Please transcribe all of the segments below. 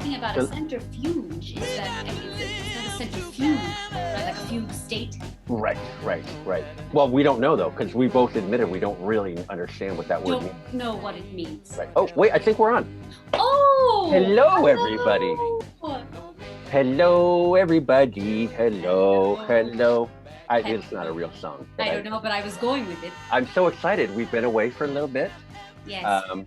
something about a centrifuge. Is that a centrifuge, right? Like a fugue state? Right. Well, we don't know though, because we both admitted we don't really understand what that word means. Don't know what it means. Right. Oh, wait, I think we're on. Oh! Hello, everybody. Hello, everybody. Hello. It's not a real song. I don't know, but I was going with it. I'm so excited. We've been away for a little bit. Yes,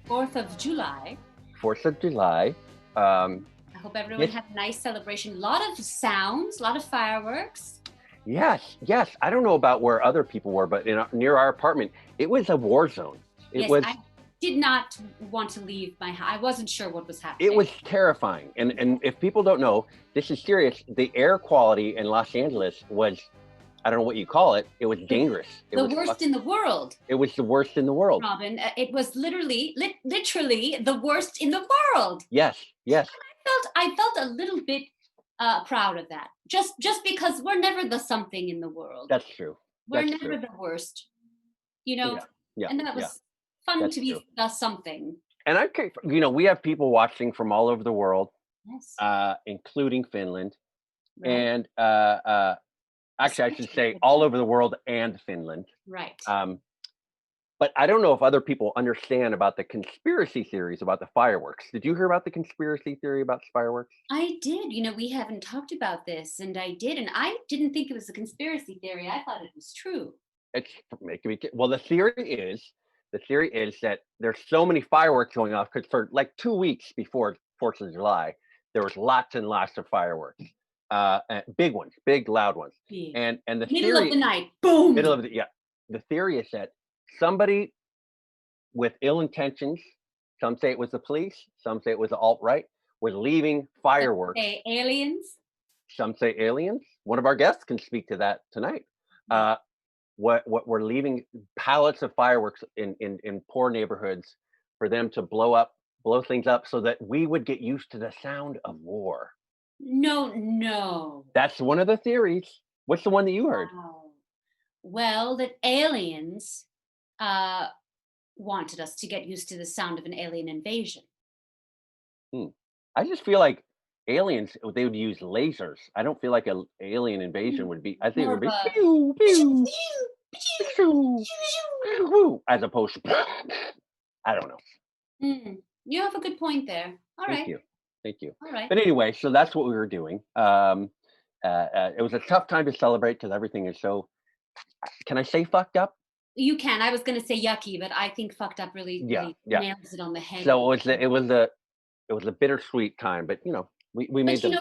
4th of July. 4th of July. I hope everyone had a nice celebration. A lot of sounds, a lot of fireworks. Yes. I don't know about where other people were, but near our apartment, it was a war zone. I did not want to leave my house. I wasn't sure what was happening. It was terrifying. And if people don't know, this is serious. The air quality in Los Angeles was, I don't know what you call it. It was dangerous. The worst in the world. It was the worst in the world. Robin, it was literally the worst in the world. Yes. I felt a little bit proud of that. Just because we're never the something in the world. That's true. We're never the worst. Yeah. And that was fun to be the something. And we have people watching from all over the world, yes, including Finland, right. And actually, I should say all over the world and Finland. Right. But I don't know if other people understand about the conspiracy theories about the fireworks. Did you hear about the conspiracy theory about fireworks? I did. We haven't talked about this, and I did. And I didn't think it was a conspiracy theory. I thought it was true. It's making me. Well, the theory is that there's so many fireworks going off because for like 2 weeks before 4th of July, there was lots and lots of fireworks. Big ones, big loud ones. Yeah. And the middle theory, of the night, boom. The theory is that somebody with ill intentions, some say it was the police, some say it was the alt-right, was leaving fireworks. Some say aliens. Some say aliens. One of our guests can speak to that tonight. What we're leaving pallets of fireworks in poor neighborhoods for them to blow things up so that we would get used to the sound of war. No. That's one of the theories. What's the one that you heard? Wow. Well, that aliens wanted us to get used to the sound of an alien invasion. I just feel like aliens, they would use lasers. I don't feel like an alien invasion would be, I think it would be pew, pew, pew, pew, as opposed to, I don't know. You have a good point there. All right. Thank you. All right. But anyway, so that's what we were doing. It was a tough time to celebrate because everything is so, can I say fucked up? You can. I was going to say yucky, but I think fucked up really nails it on the head. So it was a bittersweet time, but we made them.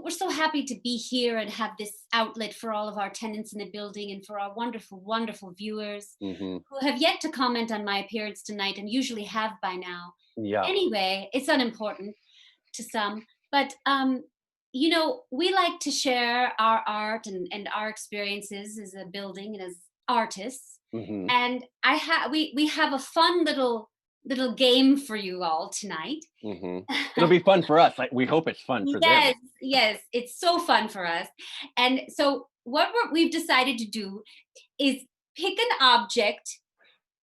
We're so happy to be here and have this outlet for all of our tenants in the building and for our wonderful viewers who have yet to comment on my appearance tonight and usually have by now. Yeah. Anyway, it's unimportant to some, but we like to share our art and our experiences as a building and as artists. And we have a fun little game for you all tonight. It'll be fun for us. We hope it's fun for them. Yes, it's so fun for us. And so what we've decided to do is pick an object.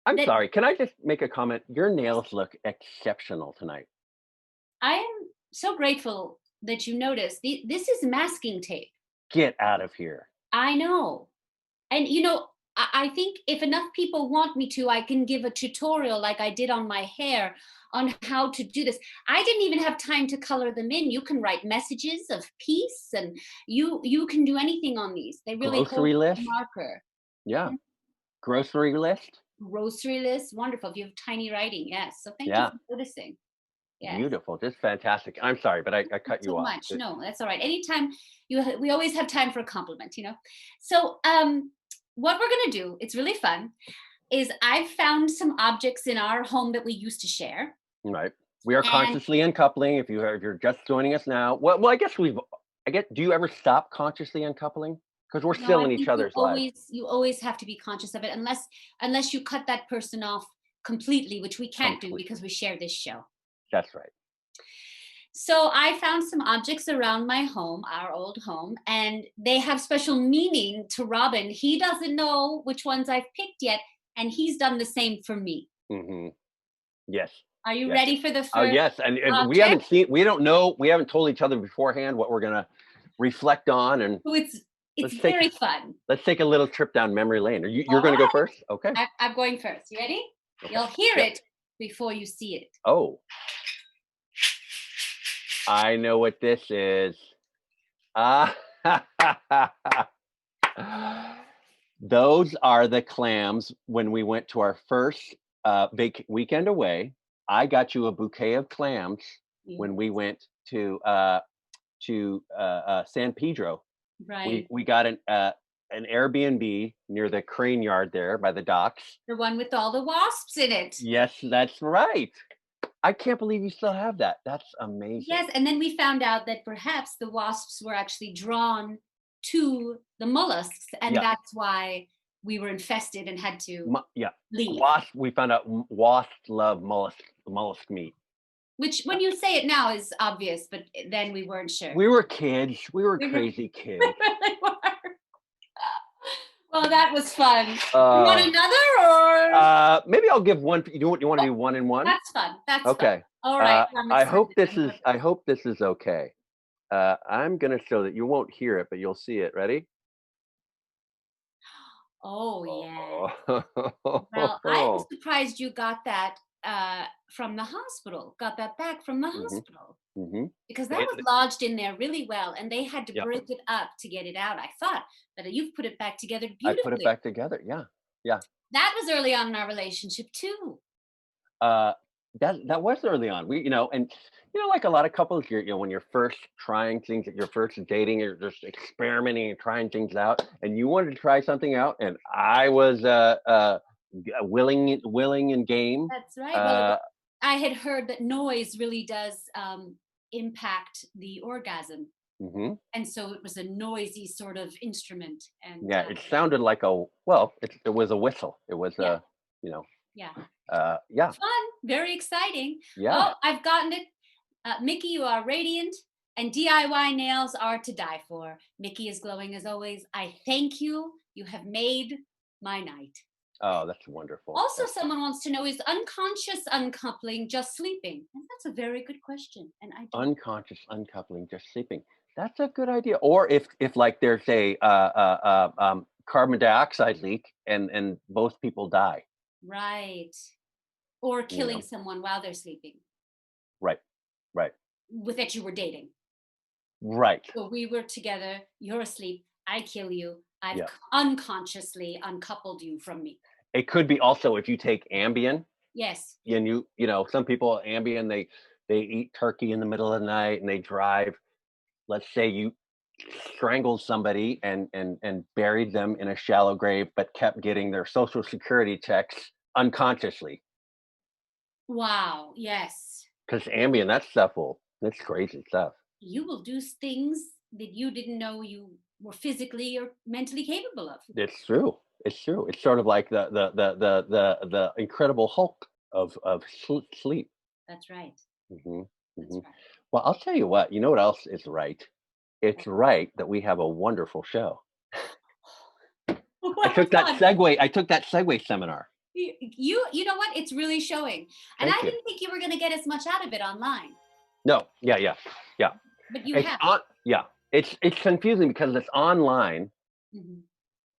I'm sorry, can I just make a comment? Your nails look exceptional tonight. I am so grateful that you noticed. This is masking tape. Get out of here. I know. And I think if enough people want me to, I can give a tutorial like I did on my hair on how to do this. I didn't even have time to color them in. You can write messages of peace and you can do anything on these. They really grocery list marker. Yeah. Grocery list. Wonderful. If you have tiny writing, yes. So thank you for noticing. Yes. Beautiful, just fantastic. I'm sorry, but I cut you off. So much. No, that's all right. Anytime we always have time for a compliment, So what we're going to do, it's really fun, is I've found some objects in our home that we used to share. Right. We are consciously uncoupling. If you're just joining us now, well, I guess do you ever stop consciously uncoupling? Because we're still in each other's lives. You always have to be conscious of it unless you cut that person off completely, which we can't do because we share this show. That's right. So I found some objects around my home, our old home, and they have special meaning to Robin. He doesn't know which ones I've picked yet, and he's done the same for me. Yes. Are you Yes. ready for the Oh, first yes, and object? we don't know, we haven't told each other beforehand what we're gonna reflect on, and Oh, it's let's take very fun. let's take a little trip down memory lane. You're All gonna go right. first? Okay. I'm going first. You ready? Okay. You'll hear Yep. it before you see it. Oh, I know what this is. Ah, those are the clams when we went to our first weekend away. I got you a bouquet of clams when we Yes. went to San Pedro. We Right. we got an Airbnb near the crane yard there by the docks. The one with all the wasps in it. Yes, that's right. I can't believe you still have that. That's amazing. Yes, and then we found out that perhaps the wasps were actually drawn to the mollusks, and Yeah, that's why we were infested and had to yeah. leave. Wasp. We found out wasps love mollusk meat. Which, when you say it now, is obvious, but then we weren't sure. We were kids. We were We were, crazy we kids. really were. Well, that was fun. You want Uh, another, or maybe I'll give one. You want to do one and one? that's fun. That's fun. Okay. All right, I'm I excited. hope this is. I hope this is okay. I'm gonna show that you won't hear it, but you'll see it. Ready? Oh yeah. Well, I was Oh. surprised you got that from the hospital. Got that back from the hmm hospital hmm because that was lodged in there really well, and they had to yeah, break it up to get it out. I thought that you've put it back together I put it beautifully. back together. Yeah, yeah. That was early on in our relationship too. Uh, that was early on. And like a lot of couples, when you're first trying things, you're first dating, you're just experimenting and trying things out, and you wanted to try something out, and I was willing and game. That's right. Well, Uh, I had heard that noise really does impact the orgasm, hmm and so it was a noisy sort of instrument. And Yeah, it sounded like it was a whistle. It was yeah, you know, yeah, yeah, fun, very exciting. yeah. Oh, I've gotten it. Mickey, you are radiant, and DIY nails are to die for. Mickey is glowing as always. I thank you. You have made my night. Oh, that's wonderful. Also, someone wants to know, is unconscious uncoupling just sleeping? And that's a very good question. And I don't. Unconscious uncoupling, just sleeping. That's a good idea. Or if like there's a carbon dioxide leak and both people die. Right. Or You killing know, someone while they're sleeping right, right, with that you were dating. right. So we were together, you're asleep, I kill you, I've Yeah. unconsciously uncoupled you from me. It could be also if you take Ambien Yes. and some people Ambien they eat turkey in the middle of the night and they drive. Let's say you strangled somebody and buried them in a shallow grave, but kept getting their social security checks unconsciously. Wow. Yes. Because Ambien, that's crazy stuff. You will do things that you didn't know you were physically or mentally capable of. It's true. It's true. It's sort of like the Incredible Hulk of sleep. That's right. hmm That's hmm right. Well, I'll tell you what. You know what else is right? It's right that we have a wonderful show. I What took that fun. segue. I took that segue seminar. You know what? It's really showing. And Thank I you. didn't think you were going to get as much out of it online, No, yeah. but you It's have. on. Yeah, it's confusing because it's online, Mhm.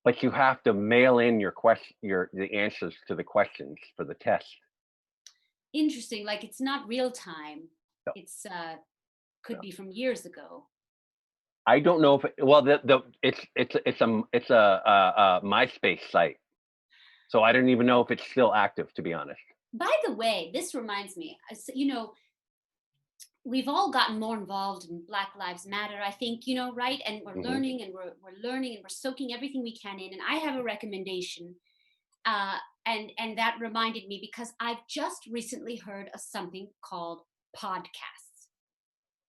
but you have to mail in the answers to the questions for the test. Interesting. Like, it's not real time. No, It's could no. be from years ago. I don't know if it's a MySpace site, so I don't even know if it's still active. To be honest. By the way, this reminds me, we've all gotten more involved in Black Lives Matter, I think, right? And we're hmm learning and we're learning and we're soaking everything we can in. And I have a recommendation. And that reminded me because I've just recently heard of something called podcasts.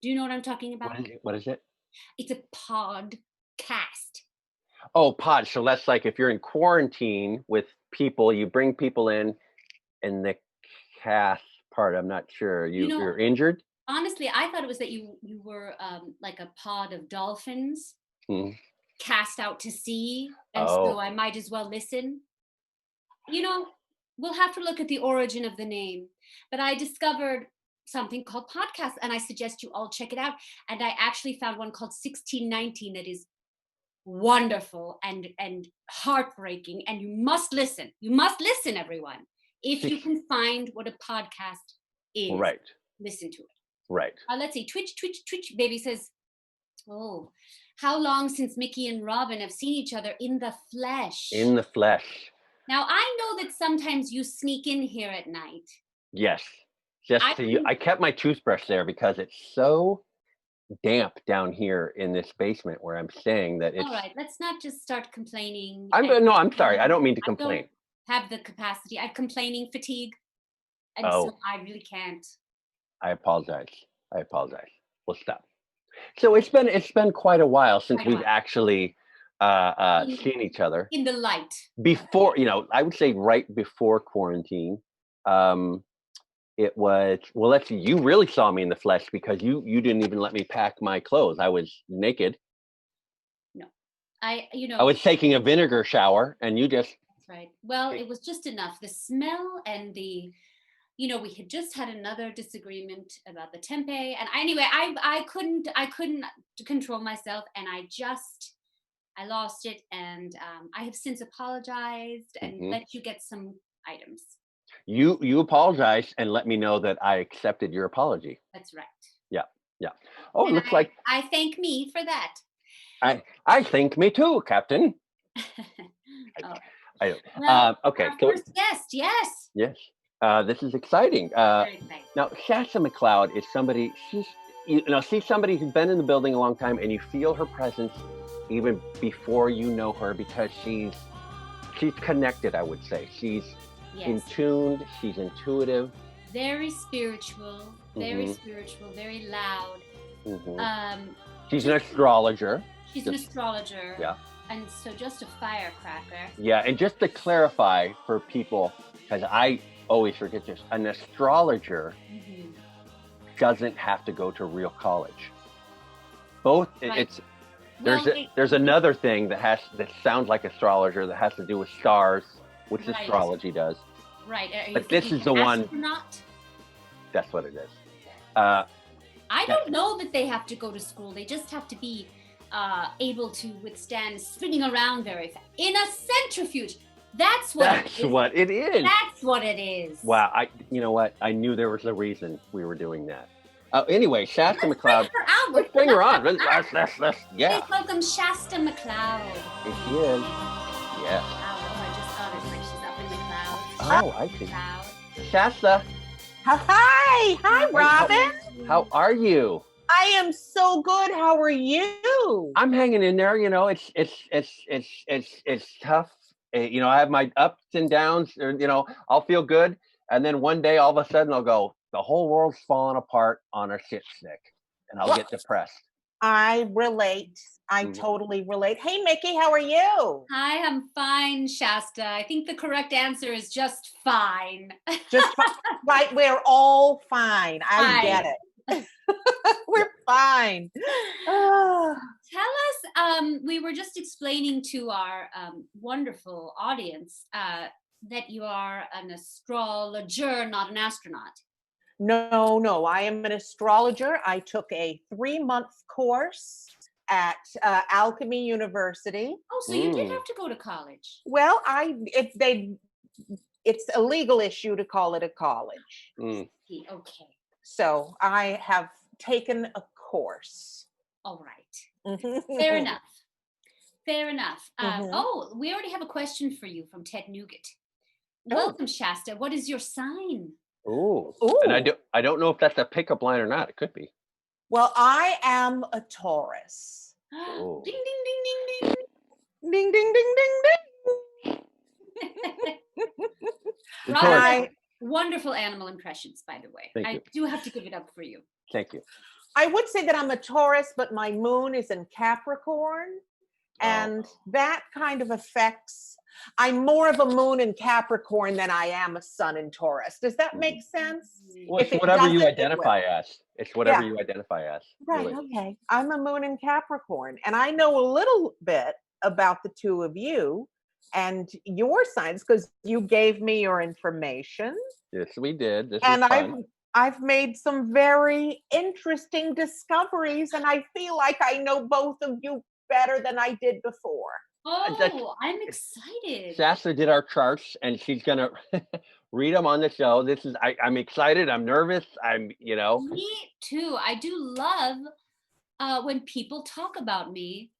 Do you know what I'm talking about? What is it? It's a podcast. Oh, pod. So that's like if you're in quarantine with people, you bring people in, and the cast part. I'm not sure. You know, You're injured. honestly, I thought it was that you were like a pod of dolphins Mhm. cast out to sea, and so Oh, I might as well listen. You know, we'll have to look at the origin of the name. But I discovered something called podcasts, and I suggest you all check it out. And I actually found one called 1619 that is wonderful and heartbreaking, and you must listen. You must listen, everyone. If you can find what a podcast is, Right. listen to it. Right. Let's see. Twitch baby says, oh, how long since Mickey and Robin have seen each other in the flesh? In the flesh. Now, I know that sometimes you sneak in here at night. Yes. Just I kept my toothbrush there because it's so damp down here in this basement where I'm staying that it's. All right, let's not just start complaining. I'm sorry. I don't mean to complain. I don't have the capacity. I have complaining fatigue, and so I really can't. I apologize. We'll stop. So it's been quite a while since we've actually seen each other in the light. Before, I would say right before quarantine. It was, well, let's see, you really saw me in the flesh because you didn't even let me pack my clothes. I was naked. No, I was taking a vinegar shower and you just. That's right. Well, it was just enough. The smell and we had just had another disagreement about the tempeh. And anyway, I couldn't control myself, and I lost it. And I have since apologized and let you get some items. You apologized and let me know that I accepted your apology. That's right. Yeah. Oh, and it looks like I thank me for that. I thank me too, Captain. Okay. Our first guest, yes. Yes. This is exciting. Now, Shasta McLeod is somebody. She's somebody who's been in the building a long time, and you feel her presence even before you know her because she's connected. I would say she's. Yes. In tuned, she's intuitive. Very spiritual, very loud. She's an astrologer. She's an astrologer. Yeah. And so just a firecracker. Yeah, and just to clarify for people, because I always forget this, an astrologer doesn't have to go to real college. Right. There's another thing that sounds like astrologer that has to do with stars, which astrology does. Right. But this is the one. Astronaut? That's what it is. I don't know that they have to go to school. They just have to be able to withstand spinning around very fast in a centrifuge. That's what it is. That's what it is. Wow. You know what? I knew there was a reason we were doing that. Anyway, Shasta McLeod. Let's bring her on. Let's, yeah. Please welcome Shasta McLeod. Here she is. Yes. I just thought it's like she's up in the clouds. Oh, I see. Shasta. Hi, Robin. How are you? I am so good. How are you? I'm hanging in there. It's tough. I have my ups and downs. I'll feel good, and then one day, all of a sudden, I'll go. The whole world's falling apart on a shit stick, and I'll get depressed. I relate. I totally relate. Hey, Mickey, how are you? Hi, I'm fine, Shasta. I think the correct answer is just fine. Just fine. Right, we're all fine. I get it. We're fine. Tell us, we were just explaining to our wonderful audience that you are an astrologer, not an astronaut. No, I am an astrologer. I took a 3-month course at Alchemy University. Oh, so you did have to go to college. Well, it's a legal issue to call it a college. Okay. So I have taken a course. All right. Fair enough. We already have a question for you from Ted Nugent. Welcome, Shasta. What is your sign? Ooh. And I don't know if that's a pickup line or not. It could be. Well, I am a Taurus. Ding, ding, ding, ding, ding. Ding, ding, ding, ding, ding. Wonderful animal impressions, by the way. I do have to give it up for you. Thank you. I would say that I'm a Taurus, but my moon is in Capricorn. And that kind of affects, I'm more of a moon in Capricorn than I am a sun in Taurus. Does that make sense? Well, it's whatever you identify as. It's whatever you identify as. Right, really. Okay. I'm a moon in Capricorn. And I know a little bit about the two of you and your signs because you gave me your information. Yes, we did. This And was fun. I've made some very interesting discoveries, and I feel like I know both of you better than I did before. That's Oh, I'm excited. Sasser did our charts, and she's gonna read them on the show. I'm excited. I'm nervous. Me too. I do love when people talk about me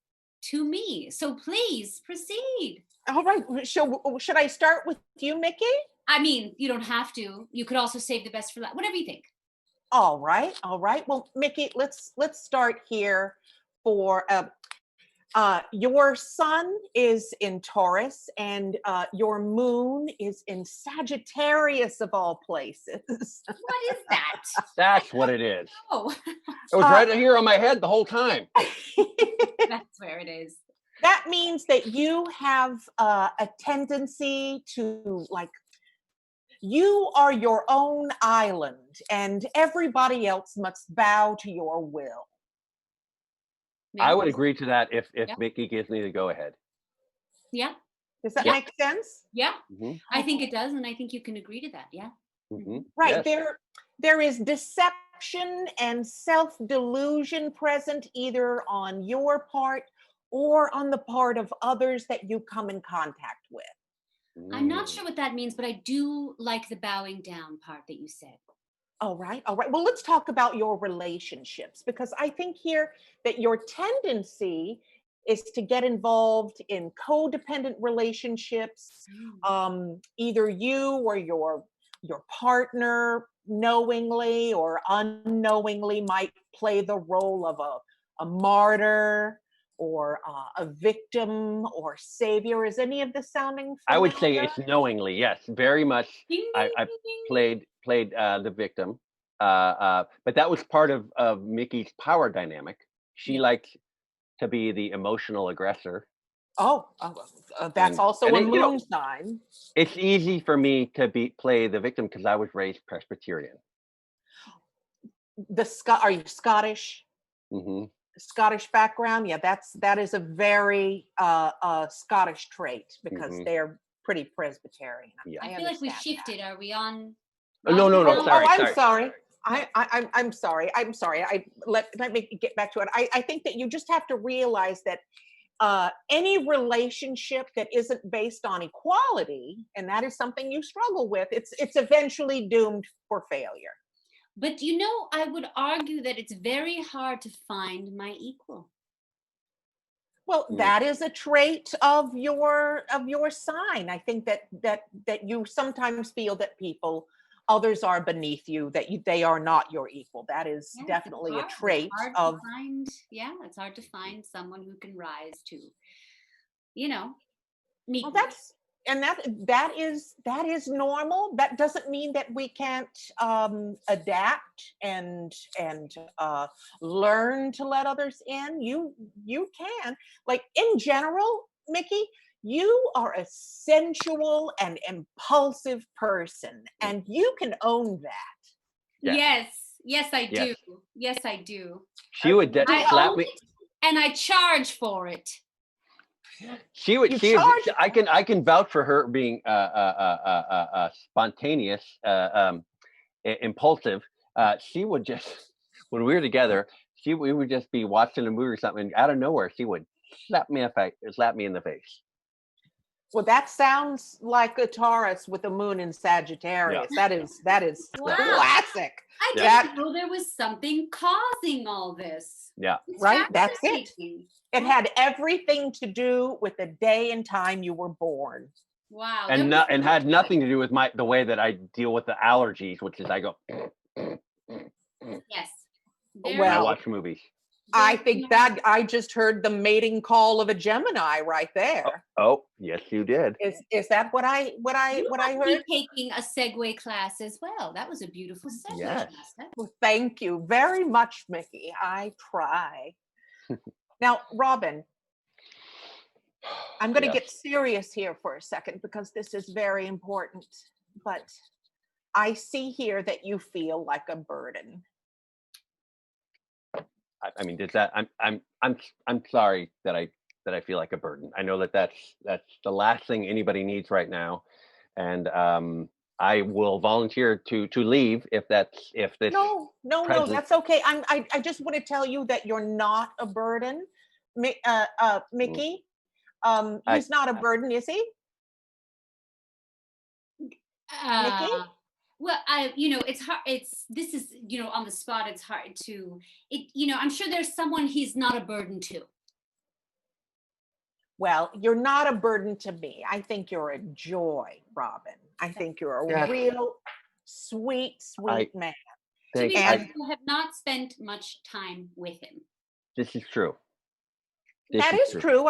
to me. So please proceed. All right, should I start with you, Mickey? I mean, you don't have to. You could also save the best for last. Whatever you think. All right, all right. Well, Mickey, let's start here for your sun is in Taurus, and your moon is in Sagittarius of all places. What is that? That's what it is. Oh, It was right here on my head the whole time. that's where it is. That means that you have a tendency to you are your own island, and everybody else must bow to your will. I would agree to that if Yeah. Mickey gives me the go ahead. Yeah. Does that Yeah. make sense? Yeah. Mm-hmm. I think it does, and I think you can agree to that. Yeah. Mm-hmm. Right. Yes. There is deception and self-delusion present either on your part or on the part of others that you come in contact with. I'm not sure what that means, but I do like the bowing down part that you said. All right. All right. Well, let's talk about your relationships, because I think here that your tendency is to get involved in codependent relationships. Either you or your partner knowingly or unknowingly might play the role of a martyr or a victim or savior. Is any of this sounding I would say familiar? it's knowingly, yes, very much. Ding, I ding, ding, played the victim, but that was part of Mickey's power dynamic. She Yeah. liked to be the emotional aggressor. That's also a it, moon sign. It's easy for me to play the victim because I was raised Presbyterian. Are you Scottish? Mm-hmm. Scottish background? Yeah, that is a very Scottish trait because they're pretty Presbyterian. Yeah. I feel like we shifted. Are we on? No. Sorry. I'm sorry. I'm sorry. I'm sorry. Let me get back to it. I think that you just have to realize that any relationship that isn't based on equality, and that is something you struggle with, it's eventually doomed for failure. But I would argue that it's very hard to find my equal. Well, that is a trait of your sign. I think that you sometimes feel that others are beneath you, that they are not your equal. That is definitely a trait of. It's hard to find someone who can rise to, Well, that is normal. That doesn't mean that we can't adapt and learn to let others in. You can. Like in general, Mickey, you are a sensual and impulsive person, and you can own that. Yeah. Yes, I do. Yes, I do. She would slap me, and I charge for it. She would. I can vouch for her being spontaneous, impulsive. She would just, when we were together, we would just be watching a movie or something, and out of nowhere, she would slap me in the face. Well, that sounds like a Taurus with a moon in Sagittarius. Yeah. That is wow. Classic. I didn't know there was something causing all this. Yeah. It's right. That's it. It had everything to do with the day and time you were born. Wow. And had nothing to do with the way that I deal with the allergies, which is I go. Yes. When I watch movies. I think that I just heard the mating call of a Gemini right there. Oh yes, you did. Is that what I heard? Taking a segue class as well. That was a beautiful segue. Yes. Well, thank you very much, Mickey. I try. Now, Robin, I'm going to get serious here for a second because this is very important. But I see here that you feel like a burden. I mean, does that? I'm sorry that I feel like a burden. I know that's the last thing anybody needs right now, and I will volunteer to leave if this No, presence. that's okay. I just want to tell you that you're not a burden, Mickey. He's not a burden, is he? Mickey? Well, it's hard. This is, on the spot. It's hard to, I'm sure there's someone he's not a burden to. Well, you're not a burden to me. I think you're a joy, Robin. I think you're a real sweet man. To be I have not spent much time with him. This is true. That is true.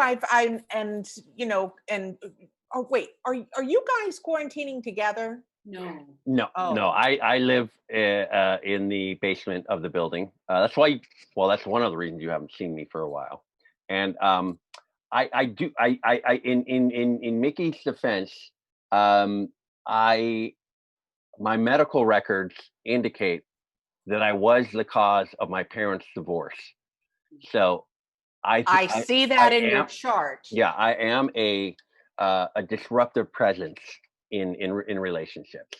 Oh wait, are you guys quarantining together? No. No. I live in the basement of the building. That's why. That's one of the reasons you haven't seen me for a while. And in Mickey's defense, my medical records indicate that I was the cause of my parents' divorce. So I see that in your chart. Yeah, I am a disruptive presence in relationships.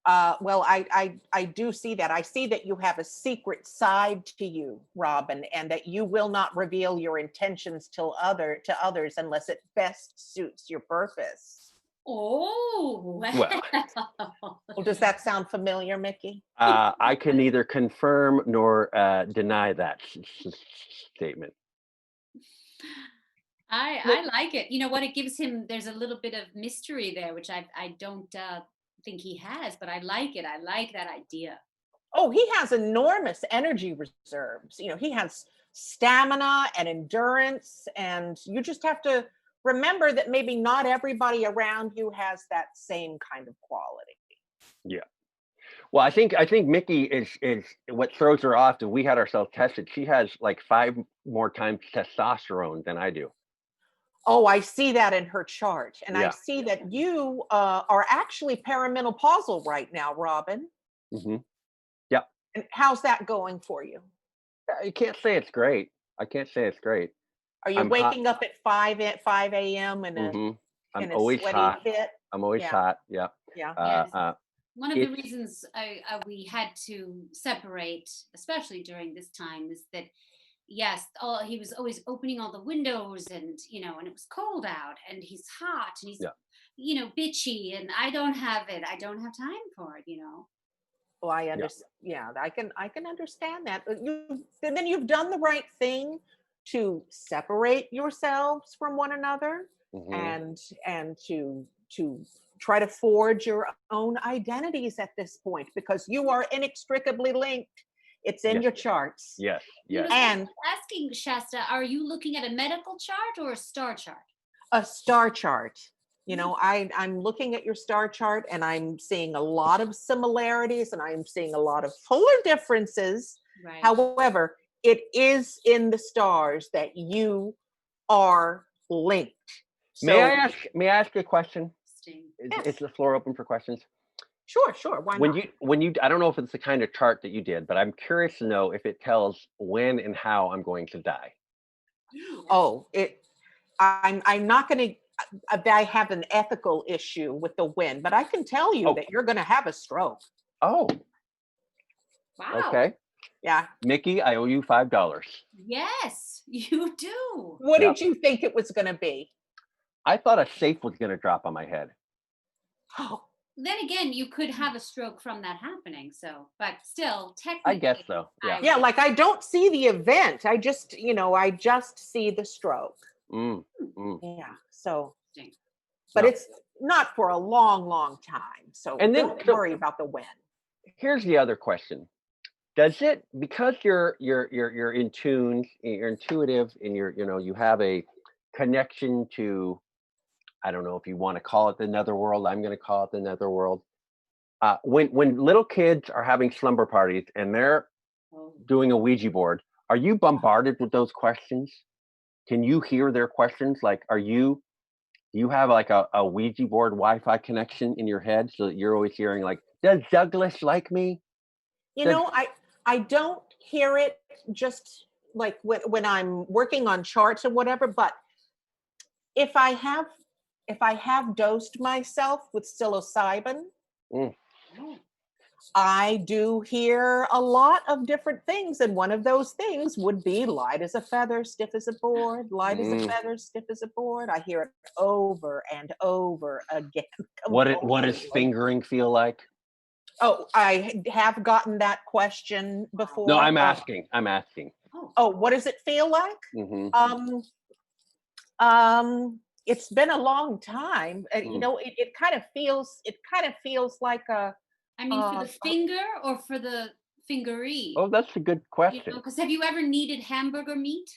Well, I do see that. I see that you have a secret side to you, Robin, and that you will not reveal your intentions to others unless it best suits your purpose. Oh, Well, does that sound familiar, Mickey? I can neither confirm nor deny that statement. I like it. You know what? It gives him. There's a little bit of mystery there, which I don't think he has, but I like it. I like that idea. Oh, he has enormous energy reserves. He has stamina and endurance, and you just have to remember that maybe not everybody around you has that same kind of quality. Yeah. Well, I think Mickey is what throws her off. That we had ourselves tested. She has like 5 more times testosterone than I do. Oh, I see that in her chart. And I see that you are actually perimenopausal right now, Robin. Mm-hmm. Yeah. And how's that going for you? I can't say it's great. Are you waking up at 5 a.m. in I'm a always sweaty hot. fit? I'm always hot. Yeah. Yeah. One of the reasons we had to separate, especially during this time, is that he was always opening all the windows, and and it was cold out, and he's hot, and he's bitchy, and I don't have it. I don't have time for it. Well, I understand. Yeah, I can understand that. Then you've done the right thing to separate yourselves from one another, and to try to forge your own identities at this point, because you are inextricably linked. It's in your charts. Yes. And asking Shasta, are you looking at a medical chart or a star chart? A star chart. I'm looking at your star chart, and I'm seeing a lot of similarities, and I'm seeing a lot of polar differences. Right. However, it is in the stars that you are linked. May I ask a question? Yes. Is the floor open for questions? Sure. Why not? When you, I don't know if it's the kind of chart that you did, but I'm curious to know if it tells when and how I'm going to die. Oh, I'm not going to. I have an ethical issue with the when, but I can tell you that you're going to have a stroke. Oh. Wow. Okay. Yeah. Mickey, I owe you $5. Yes, you do. What did you think it was going to be? I thought a safe was going to drop on my head. Oh. Then again, you could have a stroke from that happening. So, but still, technically, I guess so. Yeah. Yeah, like I don't see the event. I just see the stroke. Yeah. So, but it's not for a long, long time. So don't worry about the when. Here's the other question. Does it, because you're in tune, you're intuitive, and you have a connection to, I don't know if you want to call it the netherworld. I'm going to call it the netherworld. When little kids are having slumber parties and they're doing a Ouija board, are you bombarded with those questions? Can you hear their questions? Like, do you have like a Ouija board Wi-Fi connection in your head so that you're always hearing like, does Douglas like me? I don't hear it just like when I'm working on charts or whatever, but if I have if I have dosed myself with psilocybin, Mm. I do hear a lot of different things. And one of those things would be light as a feather, stiff as a board, light as a feather, stiff as a board. I hear it over and over again. What does compulsively. fingering feel like? Oh, I have gotten that question before. No, I'm asking. I'm asking. Oh, what does it feel like? Mm-hmm. It's been a long time. You know, it kind of feels like a. I mean, for the finger or for the fingery? Oh, that's a good question. Because have you ever kneaded hamburger meat?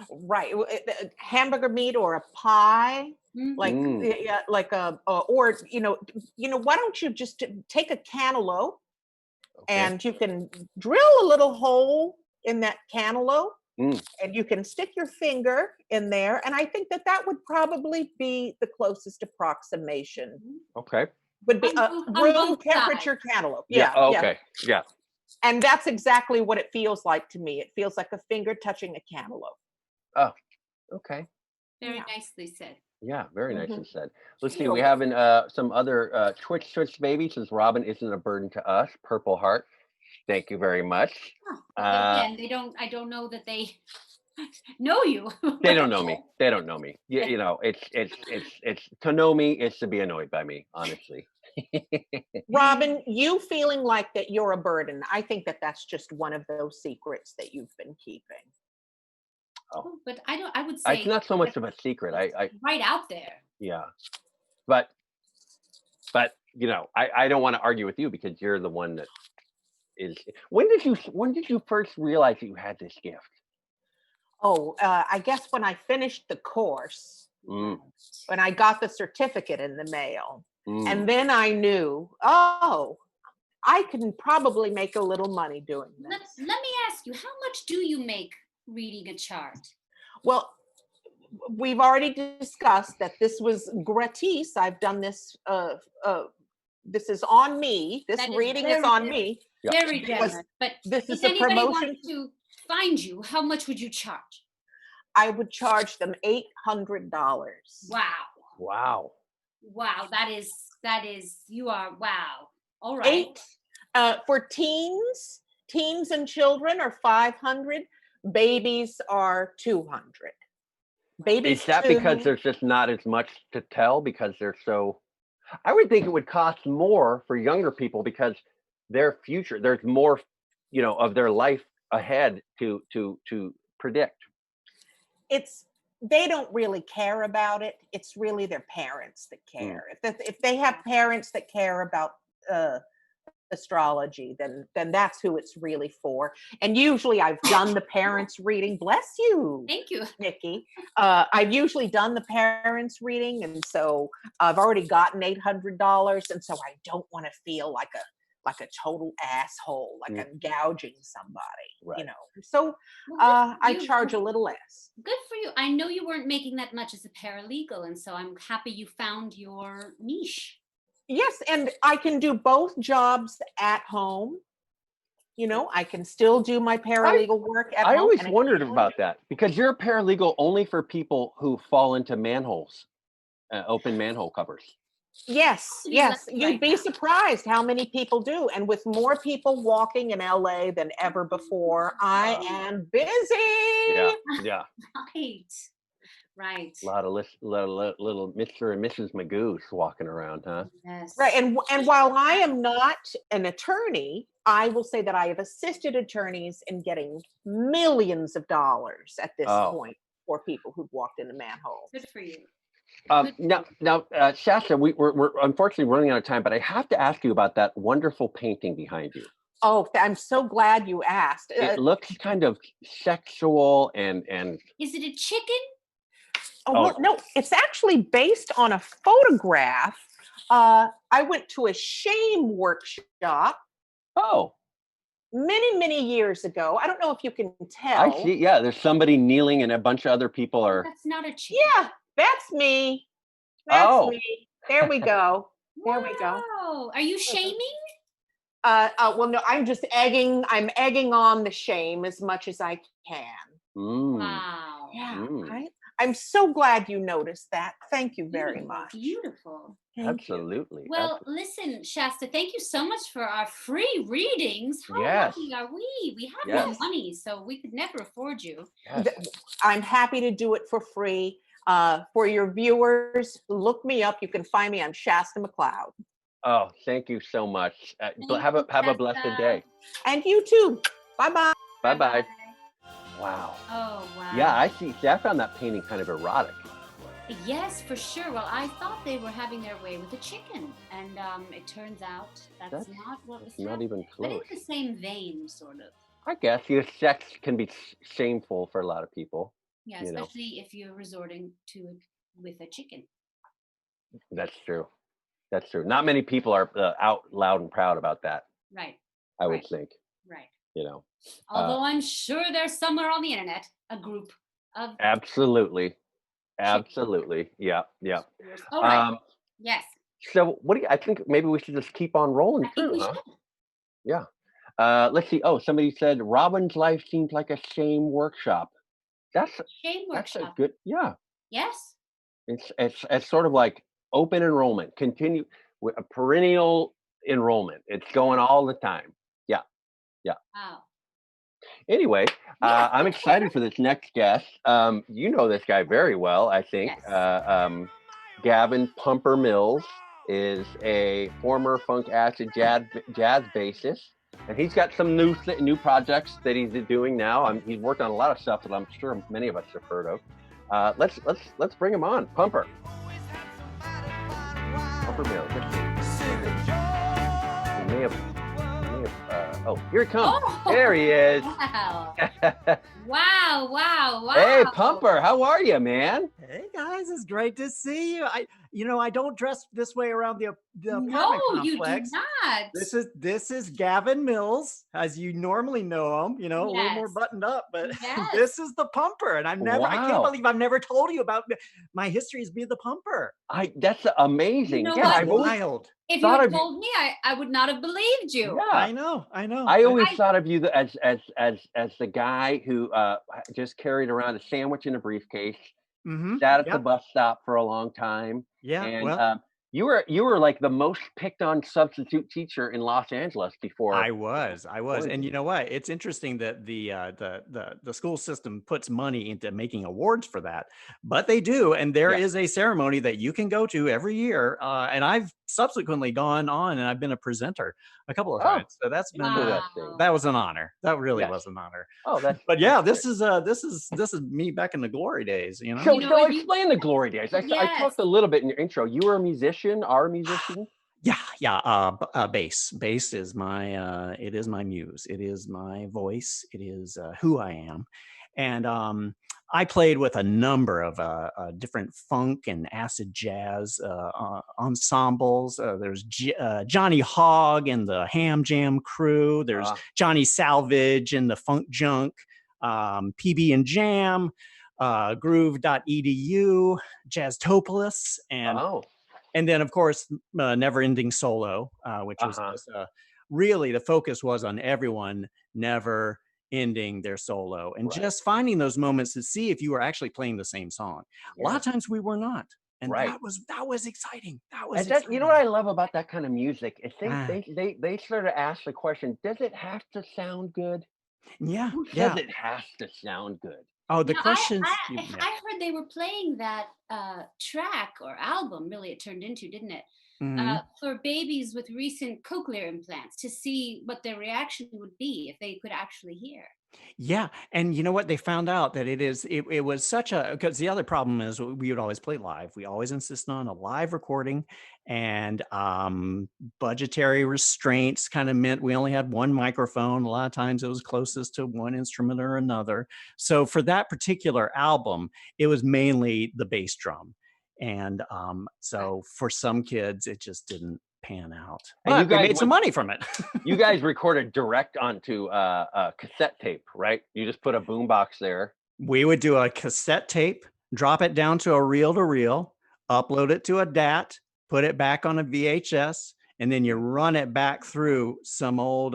Right, hamburger meat or a pie, like yeah, like a or why don't you just take a cantaloupe and you can drill a little hole in that cantaloupe and you can stick your finger in there, and I think that would probably be the closest approximation. Okay. Would be a room temperature cantaloupe. Yeah. Okay. Yeah. And that's exactly what it feels like to me. It feels like a finger touching a cantaloupe. Oh, okay. Very nicely said. Yeah, very nicely said. Let's see. We have some other Twitch baby says Robin isn't a burden to us. Purple heart. Thank you very much. Again, I don't know that they know you. They don't know me. They don't know me. You know, it's to know me is to be annoyed by me, honestly. Robin, you feeling like that you're a burden, I think that's just one of those secrets that you've been keeping. Oh, but I would say it's not so much of a secret. I right out there. Yeah. But you know, I don't want to argue with you because you're the one that is. When did you first realize that you had this gift? Oh, I guess when I finished the course, when I got the certificate in the mail, and then I knew, oh, I can probably make a little money doing this. Let me ask you, how much do you make reading a chart? Well, we've already discussed that this was gratis. I've done this. This is on me. This reading is on me. Very generous. But this is if a anybody promotion. wants to find you, how much would you charge? I would charge them $800. Wow. Wow. Wow. That is. You are wow. All right. For teens and children are 500. Babies are 200. Babies. Is that because there's just not as much to tell because they're so? I would think it would cost more for younger people because their future, there's more, you know, of their life ahead to predict. They don't really care about it. It's really their parents that care. If they have parents that care about astrology, then that's who it's really for. And usually I've done the parents reading. Bless you. Thank you, Nikki. I've usually done the parents reading, and so I've already gotten $800, and so I don't want to feel like a total asshole, like I'm gouging somebody, you know. So I charge a little less. Good for you. I know you weren't making that much as a paralegal, and so I'm happy you found your niche. Yes, and I can do both jobs at home. You know, I can still do my paralegal work at home. I always wondered about that because you're a paralegal only for people who fall into manholes, open manhole covers. Yes. You'd be surprised how many people do. And with more people walking in LA than ever before, I am busy. Yeah. Right. A lot of little Mr. and Mrs. Magoo's walking around, huh? Yes. Right. And while I am not an attorney, I will say that I have assisted attorneys in getting millions of dollars at this point for people who've walked in the manhole. Good for you. Now, Sasha, we're unfortunately running out of time, but I have to ask you about that wonderful painting behind you. Oh, I'm so glad you asked. It looks kind of sexual and. Is it a chicken? Oh, well, no, it's actually based on a photograph. I went to a shame workshop. Oh. Many years ago. I don't know if you can tell. I see. Yeah, there's somebody kneeling and a bunch of other people are. That's not a chicken. Yeah, that's me. That's me. There we go. There we go. Are you shaming? Well, no, I'm egging on the shame as much as I can. Wow. Yeah, right. I'm so glad you noticed that. Thank you very Beautiful, much. beautiful. Thank you. Absolutely. Well, listen, Shasta, thank you so much for our free readings. How Yes. lucky are we? We have Yes. no money, so we could never afford you. Yes. I'm happy to do it for free. For your viewers, look me up. You can find me on Shasta McLeod. Oh, thank you so much. Thank Have you, a blessed Shasta. day. And you too. Bye-bye. Bye-bye. Wow. Oh, wow. Yeah, I see. See, I found that painting kind of erotic. Yes, for sure. Well, I thought they were having their way with a chicken, and it turns out that's not what was not happening. even close. But in the same vein, sort of. I guess sex can be shameful for a lot of people. Yeah, especially if you're resorting to it with a chicken. That's true. That's true. Not many people are out loud and proud about that. Right. I would think. Right. Although I'm sure there's somewhere on the internet a group of absolutely. Absolutely. Yeah. Yeah. All right. Yes. So what do you, I think maybe we should just keep on rolling through, huh? Should. Yeah. Let's see. Oh, somebody said Robin's life seems like a shame workshop. That's a good. Yeah. Yes. It's sort of like open enrollment, continue with a perennial enrollment. It's going all the time. Yeah. Yeah. Wow. Anyway, I'm excited for this next guest. You know this guy very well, I think. Yes. Gavin Pumper Mills is a former funk acid jazz bassist, and he's got some new projects that he's doing now. He's worked on a lot of stuff that I'm sure many of us have heard of. Let's bring him on, Pumper. Pumper Mills. Let's see. He may have. Oh, here he comes. Oh, there he is. Wow. Wow. Hey, Pumper, how are you, man? Hey guys, it's great to see you. I don't dress this way around the apartment No, you do complex. not. This is Gavin Mills, as you normally know him. A little more buttoned up, but this is the Pumper, and I can't believe I've never told you about my history as being the Pumper. That's amazing. You know yeah, what? Wild. If you had told me, I would not have believed you. Yeah. I know. I always thought of you as the guy who just carried around a sandwich in a briefcase, sat at the bus stop for a long time. Yeah. And you were like the most picked on substitute teacher in Los Angeles before. I was. And you know what? It's interesting that the school system puts money into making awards for that, but they do. And there is a ceremony that you can go to every year. And I've subsequently gone on and I've been a presenter a couple of times. So that's been, that was an honor. That really was an honor. Oh, but yeah, this is me back in the glory days, So explain the glory days. I talked a little bit in your intro. You were a musician, are a musician? Bass is my it is my muse. It is my voice. It is who I am. And I played with a number of different funk and acid jazz ensembles. There's Johnny Hogg and the Ham Jam crew. There's Johnny Salvage and the Funk Junk, PB and Jam, Groove.edu, Jazztopolis, and then, of course, Never Ending Solo, which was just, really the focus was on everyone never ending their solo and just finding those moments to see if you were actually playing the same song. A lot of times we were not. And that was exciting. Exciting. You know what I love about that kind of music? I think they sort of ask the question, does it have to sound good? Yeah. Who says it has to sound good? Oh, the question. I heard they were playing that track or album, really it turned into, didn't it? For babies with recent cochlear implants to see what their reaction would be if they could actually hear. Yeah. And you know what? They found out that it was such a, because the other problem is we would always play live. We always insist on a live recording, and budgetary restraints kind of meant we only had one microphone. A lot of times it was closest to one instrument or another. So for that particular album, it was mainly the bass drum. And so for some kids, it just didn't pan out. But you guys made some money from it. You guys recorded direct onto a cassette tape, right? You just put a boombox there. We would do a cassette tape, drop it down to a reel-to-reel, upload it to a DAT, put it back on a VHS, and then you run it back through some old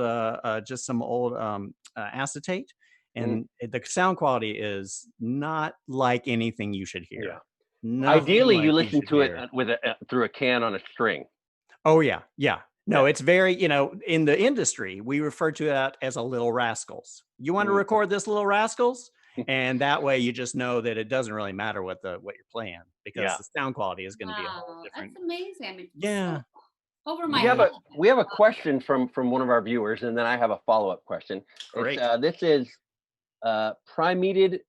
acetate. and the sound quality is not like anything you should hear. Yeah. Nothing Ideally, like you listen should to hear. it with through a can on a string. Oh yeah, yeah. No, Yeah. it's very, in the industry, we refer to that as a little rascals. You want to record this little rascals? And that way you just know that it doesn't really matter what you're playing, because the sound quality is going to be a whole different. That's amazing. I mean, Yeah. over my head. We have a question from one of our viewers, and then I have a follow-up question. Great. This is Primeated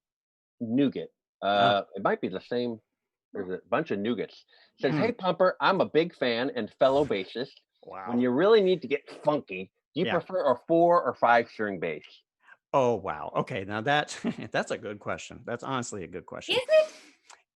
Nougat. It might be the same. There's a bunch of nougats. It says, "Hey Pumper, I'm a big fan and fellow bassist. Wow. When you really need to get funky, do you prefer a 4 or 5 string bass?" Oh wow. Okay, now that's a good question. That's honestly a good question. Is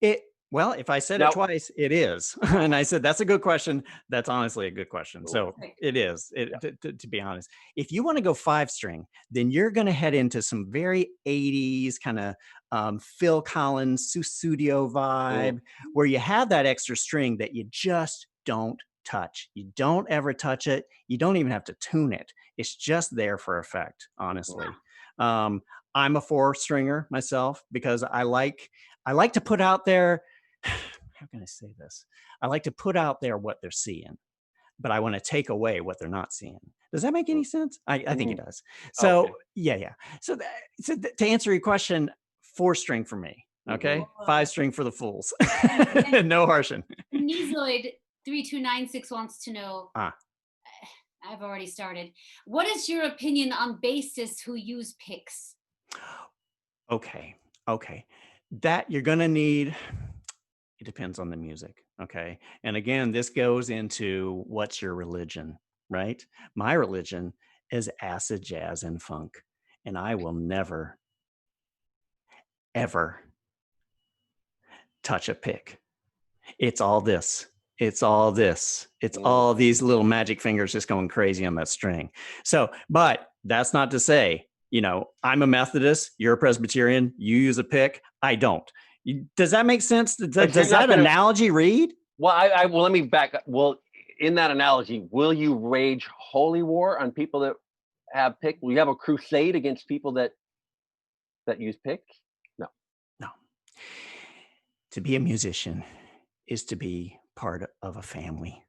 it? Well, if I said it twice, it is. And I said, that's a good question. That's honestly a good question. So it is, to be honest. If you want to go 5 string, then you're going to head into some very 80s kind of Phil Collins, Sussudio vibe, where you have that extra string that you just don't touch. You don't ever touch it. You don't even have to tune it. It's just there for effect, honestly. I'm a 4 stringer myself, because I like to put out there, how can I say this? I like to put out there what they're seeing, but I want to take away what they're not seeing. Does that make any sense? I think it does. So yeah. So to answer your question, 4 string for me. Okay. 5 string for the fools. No harshin. Mesoid 3296 wants to know. I've already started. What is your opinion on bassists who use picks? Okay. That you're going to need, it depends on the music. Okay. And again, this goes into what's your religion, right? My religion is acid jazz and funk. And I will never, ever touch a pick. It's all this. It's all this. It's all these little magic fingers just going crazy on that string. So, but that's not to say, I'm a Methodist, you're a Presbyterian, you use a pick, I don't. Does that make sense? Does that analogy read? Well, well, let me back up. Well, in that analogy, will you wage holy war on people that have pick? Will you have a crusade against people that use picks? No. To be a musician is to be part of a family.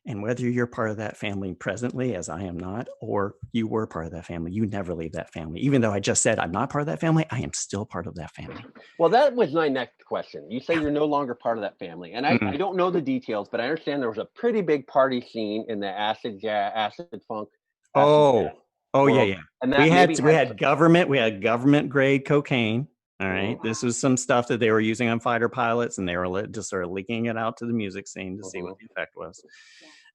And whether you're part of that family presently, as I am not, or you were part of that family, you never leave that family. Even though I just said I'm not part of that family, I am still part of that family. Well, that was my next question. You say you're no longer part of that family. And I don't know the details, but I understand there was a pretty big party scene in the acid funk. Yeah. And we had government grade cocaine. All right. This was some stuff that they were using on fighter pilots, and they were just sort of leaking it out to the music scene to see what the effect was.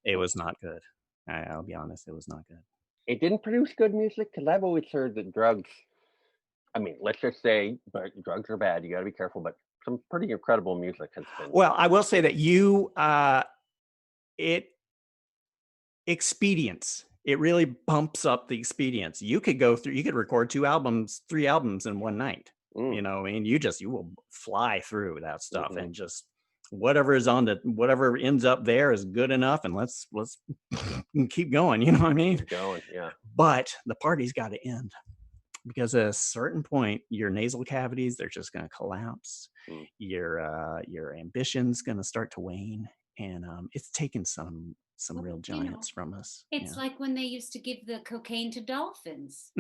It was not good. I'll be honest. It was not good. It didn't produce good music, because I've always heard that drugs, I mean, let's just say, but drugs are bad. You got to be careful, but some pretty incredible music has been. Well, I will say that expedience. It really bumps up the expedience. You could record 3 albums in one night. You will fly through that stuff, and just whatever ends up there is good enough, and let's keep going. You know what I mean? Keep going, yeah. But the party's got to end, because at a certain point, your nasal cavities, they're just going to collapse. Your ambition's going to start to wane, and it's taken some real giants from us. It's like when they used to give the cocaine to dolphins.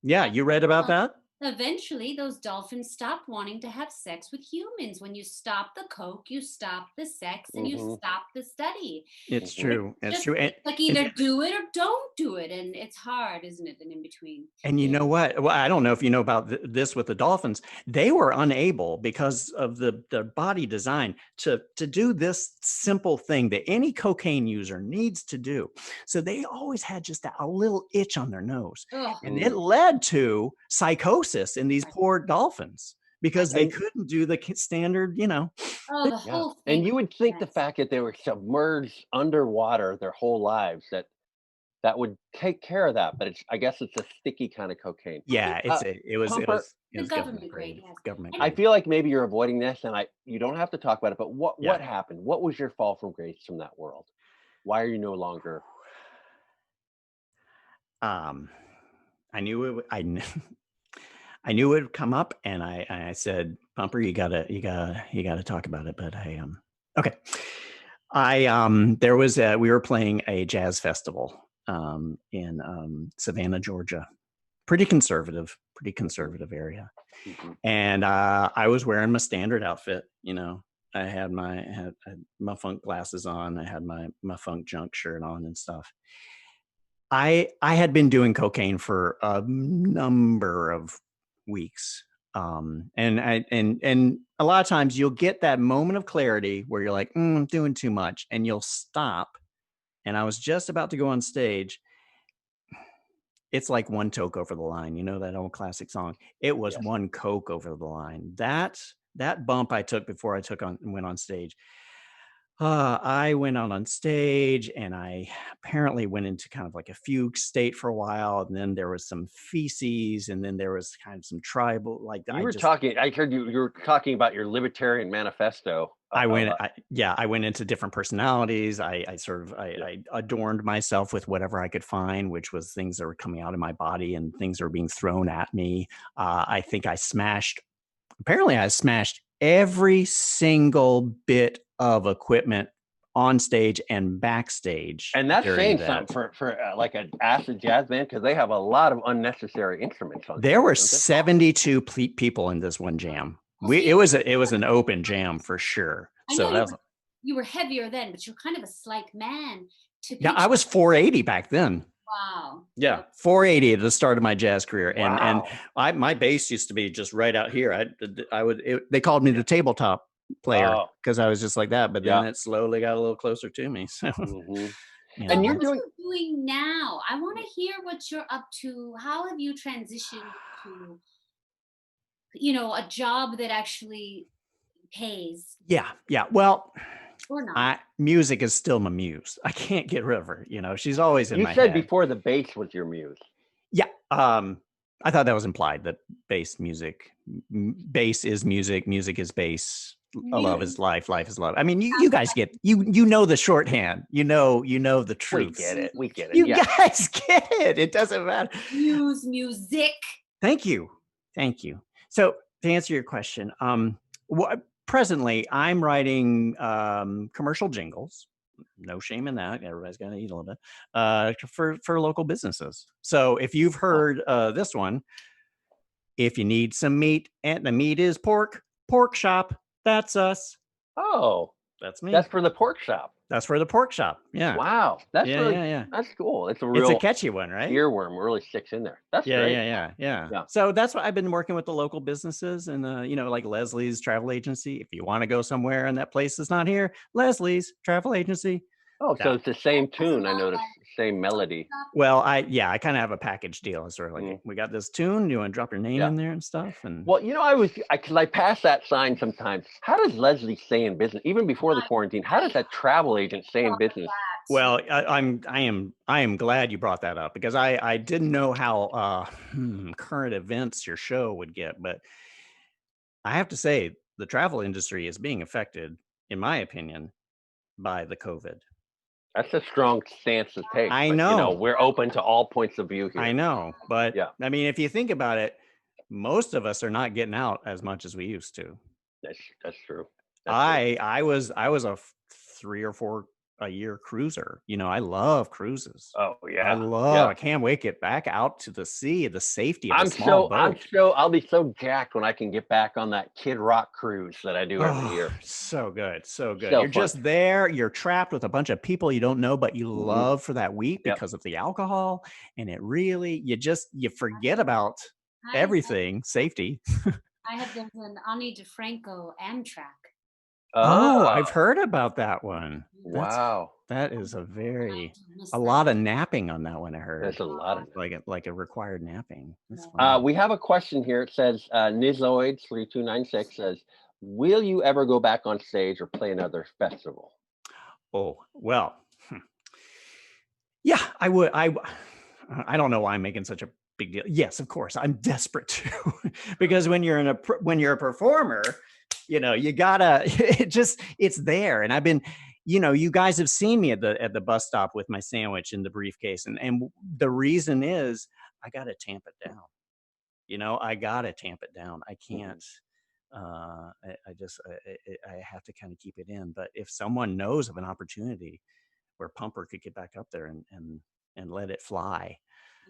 Yeah, you read about that? Eventually, those dolphins stopped wanting to have sex with humans. When you stop the coke, you stop the sex, and you stop the study. It's true. It's true. And either do it or don't do it. And it's hard, isn't it? And in between. And you know what? Well, I don't know if you know about this with the dolphins. They were unable, because of the body design, to do this simple thing that any cocaine user needs to do. So they always had just a little itch on their nose. And it led to psychosis in these poor dolphins, because they couldn't do the standard, the whole thing. And you would think the fact that they were submerged underwater their whole lives, that would take care of that, but I guess it's a sticky kind of cocaine. Yeah, it was government grade. Government. I feel like maybe you're avoiding this, and you don't have to talk about it, but what happened? What was your fall from grace from that world? Why are you no longer? I knew it. I knew it would come up, and I said, Bumper, you gotta talk about it. But okay. There was we were playing a jazz festival in Savannah, Georgia. Pretty conservative area. Mhm. And I was wearing my standard outfit, I had my funk glasses on, I had my funk junk shirt on and stuff. I had been doing cocaine for a number of weeks. And a lot of times you'll get that moment of clarity where you're like, I'm doing too much, and you'll stop. And I was just about to go on stage. It's like one toke over the line. You know that old classic song? It was Yes. one coke over the line. That bump I took before I went on stage. I went out on stage, and I apparently went into kind of like a fugue state for a while. And then there was some feces, and then there was kind of some tribal, like I heard you were talking about your libertarian manifesto. I went into different personalities. I adorned myself with whatever I could find, which was things that were coming out of my body and things that were being thrown at me. I think I smashed every single bit of equipment on stage and backstage. And that's saying something for like an acid jazz band, because they have a lot of unnecessary instruments on. There were 72 people in this one jam. It was an open jam for sure. So you were heavier then, but you're kind of a slight man. Yeah, I was 480 back then. Wow. Yeah, 480 at the start of my jazz career, and my bass used to be just right out here. They called me the tabletop player because I was just like that. But then it slowly got a little closer to me. So, and you're doing now. I want to hear what you're up to. How have you transitioned to, a job that actually pays? Yeah. Well, or not. Music is still my muse. I can't get rid of her. She's always in my head. You said before the bass was your muse. Yeah. I thought that was implied, that bass is music, music is bass, love is life, life is love. I mean, you guys get, you know the shorthand, you know the truth. We get it. You guys get it. It doesn't matter. Music. Thank you. So to answer your question, presently I'm writing commercial jingles. No shame in that. Everybody's got to eat a little bit for local businesses. So if you've heard this one, if you need some meat and the meat is pork shop, that's us. Oh, that's me. That's for the pork shop. That's for the pork shop. Yeah. Wow. That's that's cool. It's a catchy one, right? Earworm really sticks in there. That's great. Yeah. So that's what I've been working with the local businesses, and like Leslie's travel agency. If you want to go somewhere and that place is not here, Leslie's travel agency. Oh, so it's the same tune. I noticed, same melody. Well, I kind of have a package deal. It's sort of like, we got this tune. You want to drop your name in there and stuff? And well, I pass that sign sometimes. How does Leslie stay in business even before the quarantine? How does that travel agent stay in business? Well, I am glad you brought that up, because I didn't know how current events your show would get, but I have to say the travel industry is being affected, in my opinion, by the COVID. That's a strong stance to take. I know. We're open to all points of view here. I know, but I mean, if you think about it, most of us are not getting out as much as we used to. That's true. I was a 3 or 4 a year cruiser. I love cruises. Oh yeah. I can't wait to get back out to the sea, the safety of a small boat. I'll be so jacked when I can get back on that Kid Rock cruise that I do every year. So good. You're fun. Just there, you're trapped with a bunch of people you don't know, but you love for that week because of the alcohol. And it really, you forget about everything, safety. I have done an Ani DeFranco Amtrak. Oh, I've heard about that one. Wow. That is a lot of napping on that one, I heard. There's a lot of like a required napping. We have a question here. It says, Nizoid3296 says, will you ever go back on stage or play another festival? Oh, well, yeah, I would. I don't know why I'm making such a big deal. Yes, of course, I'm desperate to, because when you're a performer, you gotta, it's there. And I've been, you guys have seen me at the bus stop with my sandwich in the briefcase. And the reason is I got to tamp it down. I gotta tamp it down. I can't. I have to kind of keep it in. But if someone knows of an opportunity where Pumper could get back up there and let it fly.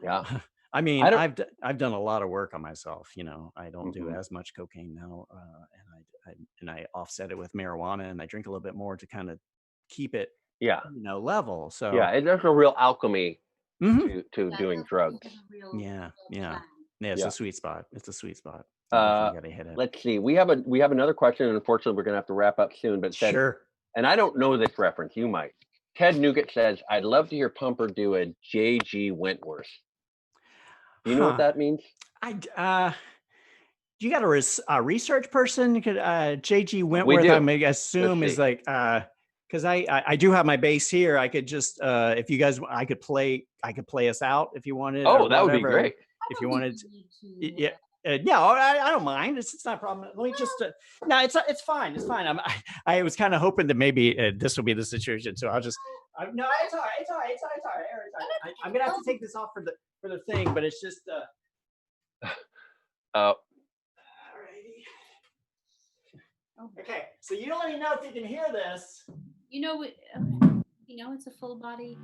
Yeah. I mean, I don't- I've done a lot of work on myself. I don't do Mhm. as much cocaine now, and I offset it with marijuana, and I drink a little bit more to kind of keep it, Yeah. level. So Yeah. There's a real alchemy Mhm. to doing drugs. Yeah. It's Yeah. a sweet spot. It's a sweet spot. You definitely gotta hit it. Let's see. We have another question, and unfortunately, we're gonna have to wrap up soon. But said, Sure. and I don't know this reference. You might. Ted Nugent says, "I'd love to hear Pumper do a J.G. Wentworth." Do you know what that means? You got a research person? You could J.G. Wentworth, do. I may assume, Let's is see. like because I do have my bass here. I could just if you guys, I could play us out if you wanted. Oh, or that would be whatever. great. If you wanted, yeah. Yeah, I don't mind. It's not a problem. Let me just. No, it's fine. It's fine. I was kind of hoping that maybe this will be the situation. So I'll just. No, it's all right. It's all right. It's all right. I'm gonna have to take this off for the thing, but it's just. Alrighty. Okay, so you let me know if you can hear this. It's a full body.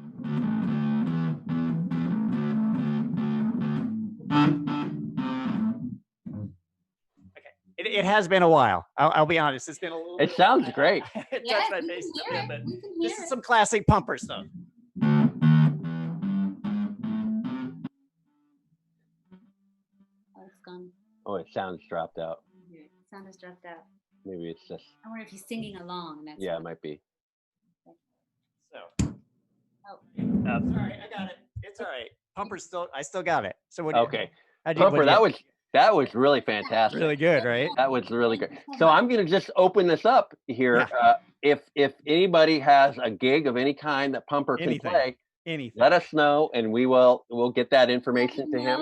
It has been a while. I'll be honest. It's been a little. It sounds great. Yes, we can hear it. We can hear This is it. some classic Pumper stuff. Oh, it's gone. Oh, it sounds dropped out. Sound has dropped out. Maybe it's just. I wonder if he's singing along. That's Yeah, it might be. So. Oh. That's all right. I got it. It's all right. I still got it. So what? Okay. Pumper, that was really fantastic. Really good, right? That was really good. So I'm going to just open this up here. Yeah. If anybody has a gig of any kind that Pumper can play, let us know, and we'll get that information to him.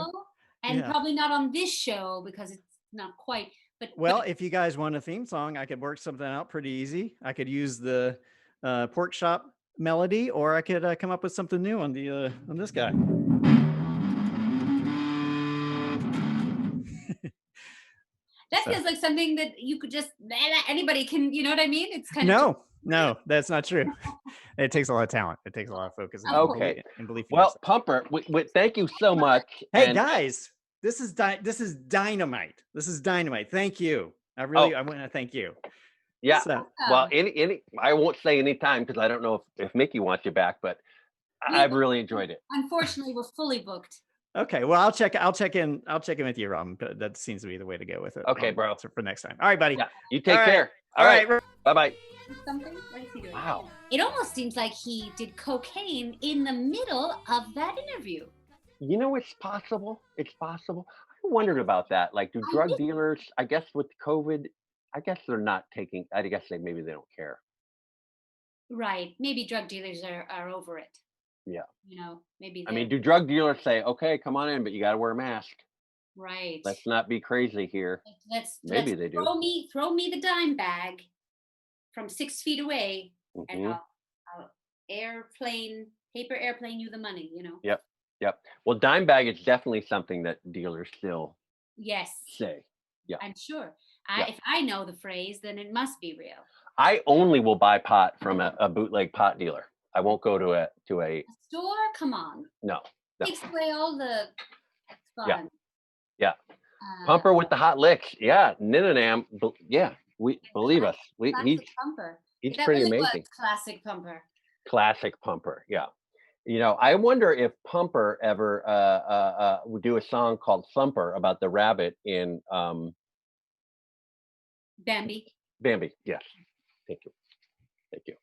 And probably not on this show because it's not quite. But if you guys want a theme song, I could work something out pretty easy. I could use the pork chop melody, or I could come up with something new on this guy. That feels like something that you could just anybody can. You know what I mean? It's kind of no, that's not true. It takes a lot of talent. It takes a lot of focus. Okay. And belief. Well, Pumper, thank you so much. Hey guys, this is dynamite. This is dynamite. Thank you. I want to thank you. Yeah. So, well, I won't say any time because I don't know if Mickey wants you back, but I've really enjoyed it. Unfortunately, we're fully booked. Okay, well, I'll check in with you, Rob. That seems to be the way to go with it. Okay, bro. For next time. All right, buddy. Yeah, you take care. All right. Bye-bye. Something? What is he doing? Wow. It almost seems like he did cocaine in the middle of that interview. It's possible. It's possible. I wondered about that. Like, do drug dealers, I guess with COVID, I guess they're not taking, I guess maybe they don't care. Right. Maybe drug dealers are over it. Yeah. Maybe. I mean, do drug dealers say, okay, come on in, but you got to wear a mask? Right. Let's not be crazy here. Maybe they do. Throw me the dime bag from 6 feet away, and I'll paper airplane you the money. Yep. Well, dime bag is definitely something that dealers still say. Yeah. I'm sure. If I know the phrase, then it must be real. I only will buy pot from a bootleg pot dealer. I won't go to a store. Come on. No. Takes away all the fun. Yeah. Pumper with the hot licks. Yeah. Ninanam. Yeah. Believe us. He's pretty amazing. Classic Pumper. Classic Pumper. Yeah. I wonder if Pumper ever would do a song called Thumper about the rabbit in Bambi. Yes. Thank you.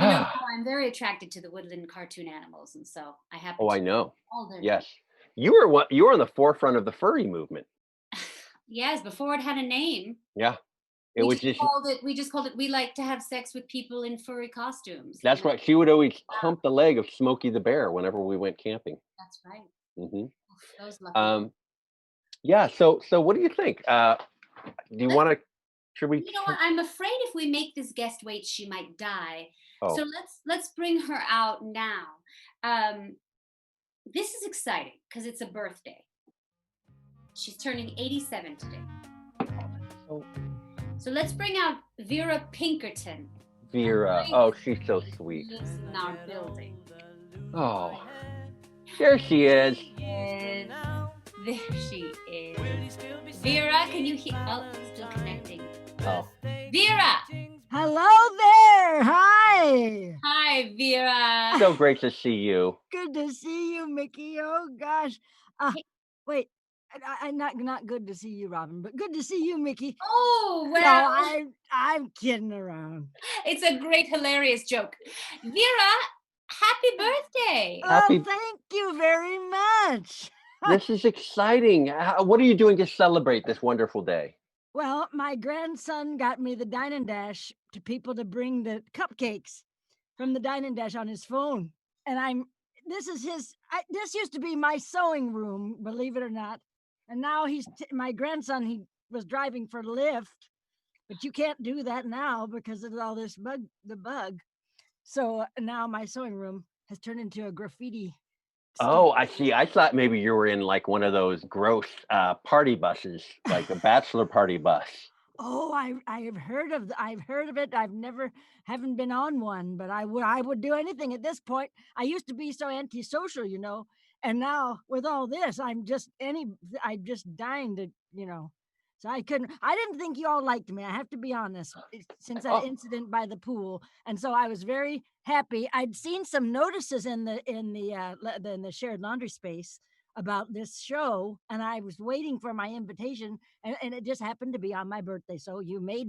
I'm very attracted to the woodland cartoon animals, and so I have. Oh, I know. All their yes, you were on the forefront of the furry movement. Yes, before it had a name. Yeah, we just called it. We like to have sex with people in furry costumes. That's right. She would always hump the leg of Smokey the Bear whenever we went camping. That's right. Mm-hmm. Those lucky. Yeah. So what do you think? Do you want to? Should we? You know what? I'm afraid if we make this guest wait, she might die. Oh. So let's bring her out now. This is exciting because it's a birthday. She's turning 87 today. Oh, So let's bring out Vera Pinkerton. Vera. Oh, she's so sweet. Lives in our building. Oh, there she is. Yes. There she is. Vera, can you hear? Oh, still connecting. Oh, Vera. Hello there. Hi. Hi, Vera. so great to see you. Good to see you, Mickey. Oh gosh. Wait. I not good to see you, Robin, but good to see you, Mickey. Oh, well. No, I'm kidding around. It's a great, hilarious joke. Vera, happy birthday. Happy- Oh, thank you very much. This is exciting. What are you doing to celebrate this wonderful day? Well, my grandson got me the Dine and Dash to people to bring the cupcakes from the Dine and Dash on his phone. And this used to be my sewing room, believe it or not. And now my grandson, he was driving for Lyft, but you can't do that now because of all this the bug. So now my sewing room has turned into a graffiti. Oh, I see. I thought maybe you were in like one of those gross party buses, like a bachelor party bus. Oh, I've heard of it. Haven't been on one, but I would do anything at this point. I used to be so antisocial, and now with all this, I'm just dying to, So I didn't think you all liked me. I have to be honest, since that incident by the pool, and so I was very happy. I'd seen some notices in the shared laundry space about this show, and I was waiting for my invitation, and it just happened to be on my birthday. So you made.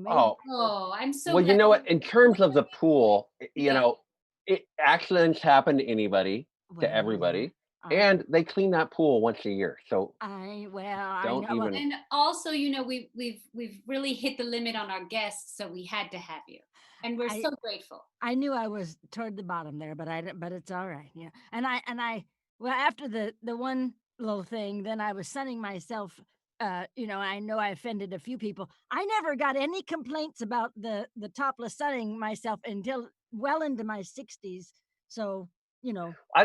Oh, I'm so well, glad. you know what? In terms of the pool, Yeah. accidents happen to anybody, Well, to everybody, yeah. and they clean that pool once a year. So I don't know. even. And also, we've really hit the limit on our guests, so we had to have you, and we're so grateful. I knew I was toward the bottom there, but it's all right. Yeah. And I well, after the one little thing, then I was sunning myself. I know I offended a few people. I never got any complaints about the topless sunning myself until well into my 60s. So, I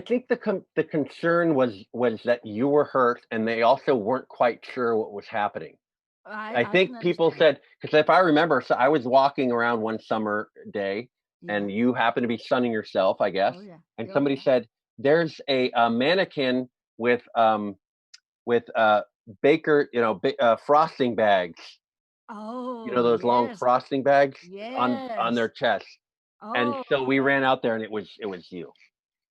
think the concern was that you were hurt, and they also weren't quite sure what was happening. I think can people understand. said, because if I remember, so I was walking around one summer day, and Yeah. you happened to be sunning yourself, I guess, Oh, yeah. and Oh, somebody yeah. said, "There's a mannequin with baker, frosting bags, Oh, those long yes. frosting bags on Yes. their chest." And Oh, so we ran out there, and it was you.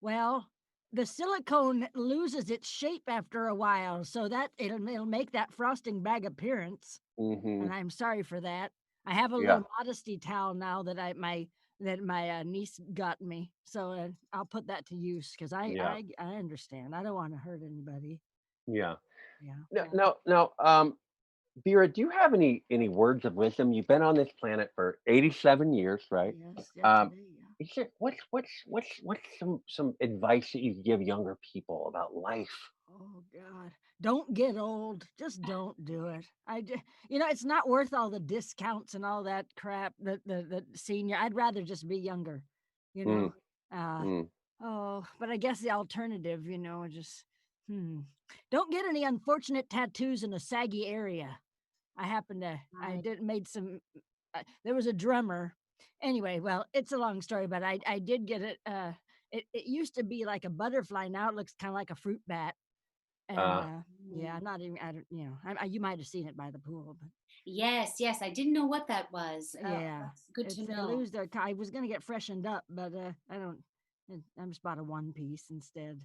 well, the silicone loses its shape after a while, so that it'll make that frosting bag appearance. Hmm. And I'm sorry for that. I have a Yeah. little modesty towel now that my niece got me, so I'll put that to use because Yeah. I understand. I don't want to hurt anybody. Yeah. Yeah. No. Vera, do you have any words of wisdom? You've been on this planet for 87 years, right? Yes. Um, Today, yeah. Is there, what's some advice that you give younger people about life? Oh God. Don't get old. Just don't do it. It's not worth all the discounts and all that crap. The senior. I'd rather just be younger. You Mm, know. Uh mm. oh, but I guess the alternative, just don't get any unfortunate tattoos in a saggy area. I did made some. There was a drummer. Anyway, well, it's a long story, but I did get it. It used to be like a butterfly. Now it looks kind of like a fruit bat. And yeah, I'm not even. I don't. You might have seen it by the pool, but Yes, I didn't know what that was. yeah, That's good to they know. lose their. I was gonna get freshened up, but I don't. I just bought a one piece instead.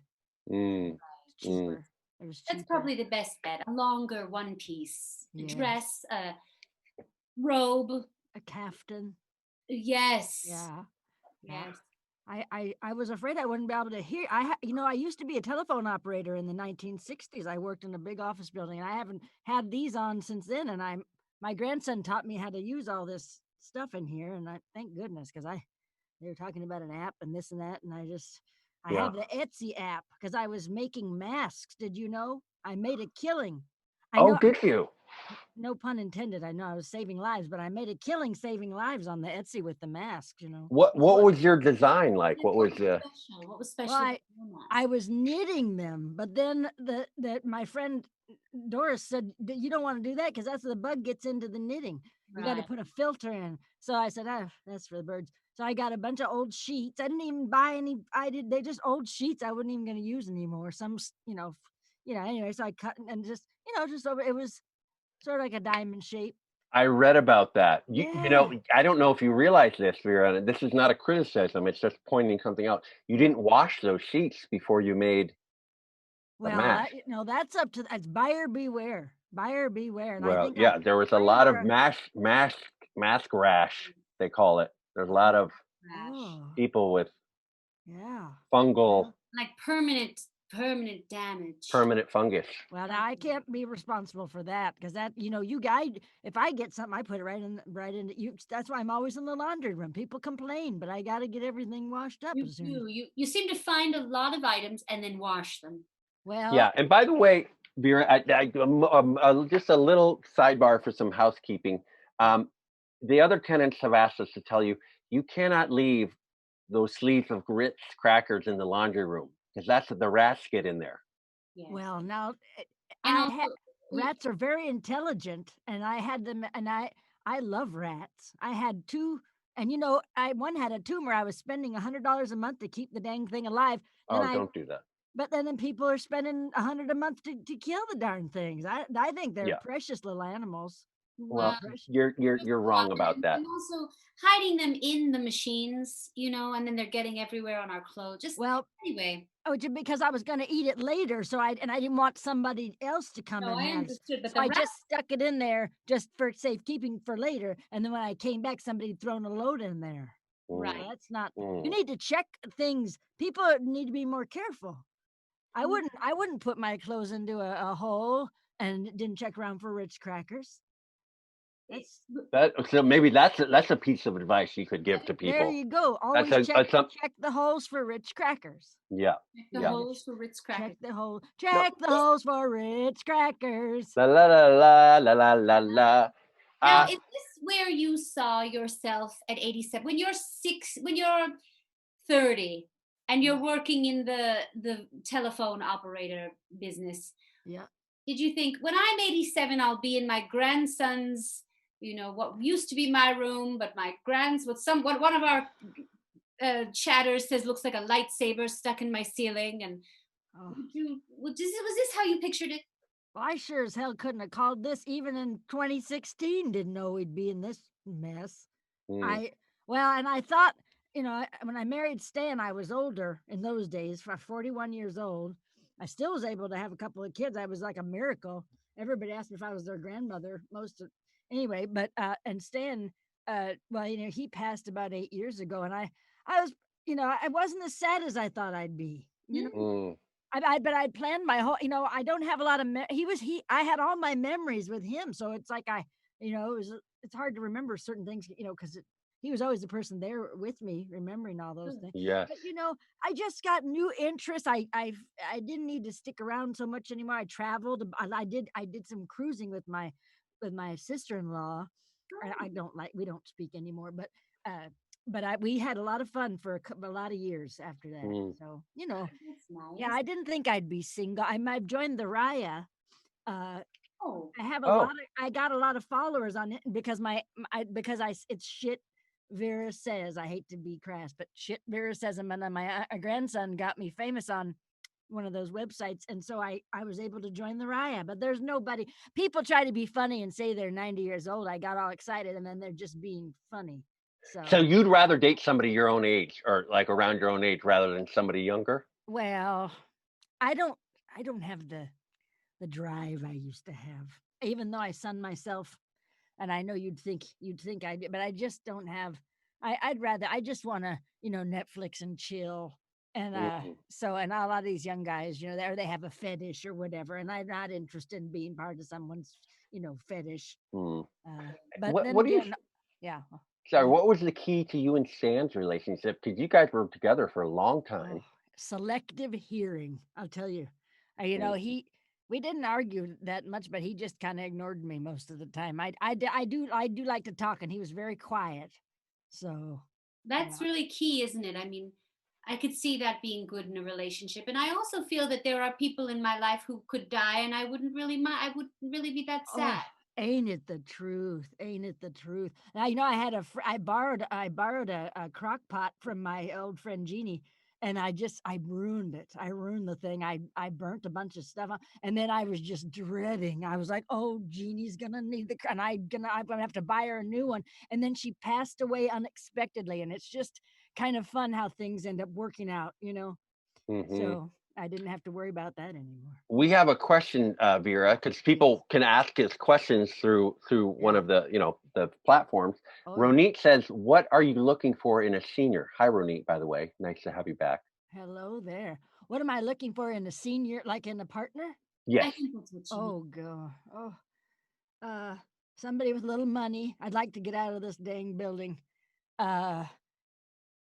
Mm, It's cheaper. It was cheaper. That's probably the best bet. A longer one piece Yes. dress, robe. A caftan. Yes. Yeah. Yes. I was afraid I wouldn't be able to hear. I used to be a telephone operator in the 1960s. I worked in a big office building, and I haven't had these on since then. And my grandson taught me how to use all this stuff in here, and I thank goodness because they were talking about an app and this and that, and I Yeah. have the Etsy app because I was making masks. Did you know? I made a killing. Oh, did you? No pun intended. I know I was saving lives, but I made a killing saving lives on the Etsy with the mask, you know. What was your design like? What was special? What was special? Well, about your mask? I was knitting them, but then my friend Doris said you don't want to do that because that's the bug gets into the knitting. You got to Right. put a filter in. So I said, oh, that's for the birds. So I got a bunch of old sheets. I didn't even buy any. They're just old sheets. I wasn't even going to use anymore. Anyway. So I cut and just just over. It was sort of like a diamond shape. I read about that. You know, Yeah. I don't know if you realize this, Vera, and this is not a criticism. It's just pointing something out. You didn't wash those sheets before you made the Well, mask. that's up to that's buyer beware. Buyer beware. And I Well, think yeah, there was a lot of mask rash, they call it. There's a lot of Oh, people with yeah. fungal, Like permanent damage. permanent fungus. Well, now I can't be responsible for that because that, you guys, if I get something, I put it right in you. That's why I'm always in the laundry room. People complain, but I got to get everything washed up You as soon. do. You seem to find a lot of items and then wash them. Well, Yeah, and by the way, Vera, just a little sidebar for some housekeeping. The other tenants have asked us to tell you, you cannot leave those sleeves of grits crackers in the laundry room because that's the rats get in there. Yes. well, now And I also, had rats are very intelligent, and I had them, and I love rats. I had two, and one had a tumor. I was spending $100 a month to keep the dang thing alive. Then Oh, don't do that. But then people are spending $100 a month to kill the darn things. I think they're Yeah. precious little animals. Well, Precious. you're wrong about that. And also hiding them in the machines, and then they're getting everywhere on our clothes. Just anyway. Oh, because I was going to eat it later, so I didn't want somebody else to come No, and I have. understood, but So I just stuck it in there just for safekeeping for later. And then when I came back, somebody had thrown a load in there. Right. So that's not. Mm. You need to check things. People need to be more careful. I wouldn't put my clothes into a hole and didn't check around for Ritz crackers. So maybe that's a piece of advice you could give to people. There you go. Always check the holes for Ritz crackers. Yeah. Check the holes for Ritz crackers. Check the holes for Ritz crackers. La la la la la la la la. Now, is this where you saw yourself at 87? When you're 30 and you're working in the telephone operator business. Yeah. Did you think, when I'm 87, I'll be in my grandson's, what used to be my room, but my one of our chatters says looks like a lightsaber stuck in my ceiling, and was this how you pictured it? Well, I sure as hell couldn't have called this even in 2016. Didn't know we'd be in this mess. And I thought, when I married Stan, I was older in those days, 41 years old. I still was able to have a couple of kids. I was like a miracle. Everybody asked me if I was their grandmother. Anyway, but and Stan, he passed about 8 years ago, and I was, I wasn't as sad as I thought I'd be. But I planned my whole, I don't have a lot of, I had all my memories with him. So it's like it's hard to remember certain things, because he was always the person there with me, remembering all those things. Yes. But, I just got new interests. I didn't need to stick around so much anymore. I traveled. I did some cruising with my sister-in-law. We don't speak anymore, but we had a lot of fun for a lot of years after that. So, That's nice. yeah, I didn't think I'd be single. I've joined the Raya. I have I got a lot of followers on it because it's shit Vera says. I hate to be crass, but shit Vera says. And my grandson got me famous on one of those websites, and so I was able to join the Raya. But there's nobody. People try to be funny and say they're 90 years old. I got all excited, and then they're just being funny. So you'd rather date somebody your own age, or like around your own age, rather than somebody younger? Well, I don't have the drive I used to have, even though I son myself, and I know you'd think I did, but I just don't have. I just want to Netflix and chill, and and a lot of these young guys, they have a fetish or whatever, and I'm not interested in being part of someone's fetish. But what do you? Yeah. Sorry, what was the key to you and Stan's relationship? Because you guys were together for a long time. Selective hearing, I'll tell you. We didn't argue that much, but he just kind of ignored me most of the time. I do like to talk, and he was very quiet. So That's yeah. really key, isn't it? I mean, I could see that being good in a relationship. And I also feel that there are people in my life who could die and I wouldn't really mind. I wouldn't really be that sad. Oh, ain't it the truth? Ain't it the truth? Now, I had I borrowed a crock pot from my old friend Jeannie, and I ruined it. I ruined the thing. I burnt a bunch of stuff on, and then I was just dreading. I was like, oh, Jeannie's gonna need and I'm gonna have to buy her a new one. And then she passed away unexpectedly, and it's just kind of fun how things end up working out, Hmm. So I didn't have to worry about that anymore. We have a question, Vera, because people can ask us questions through one Yeah. of the the platforms. Oh, yeah. Ronit says, "What are you looking for in a senior?" Hi, Ronit. By the way, nice to have you back. Hello there. What am I looking for in a senior, like in a partner? I Yes. think that's what she means. Oh, God. Oh, uh, somebody with a little money. I'd like to get out of this dang building. Uh,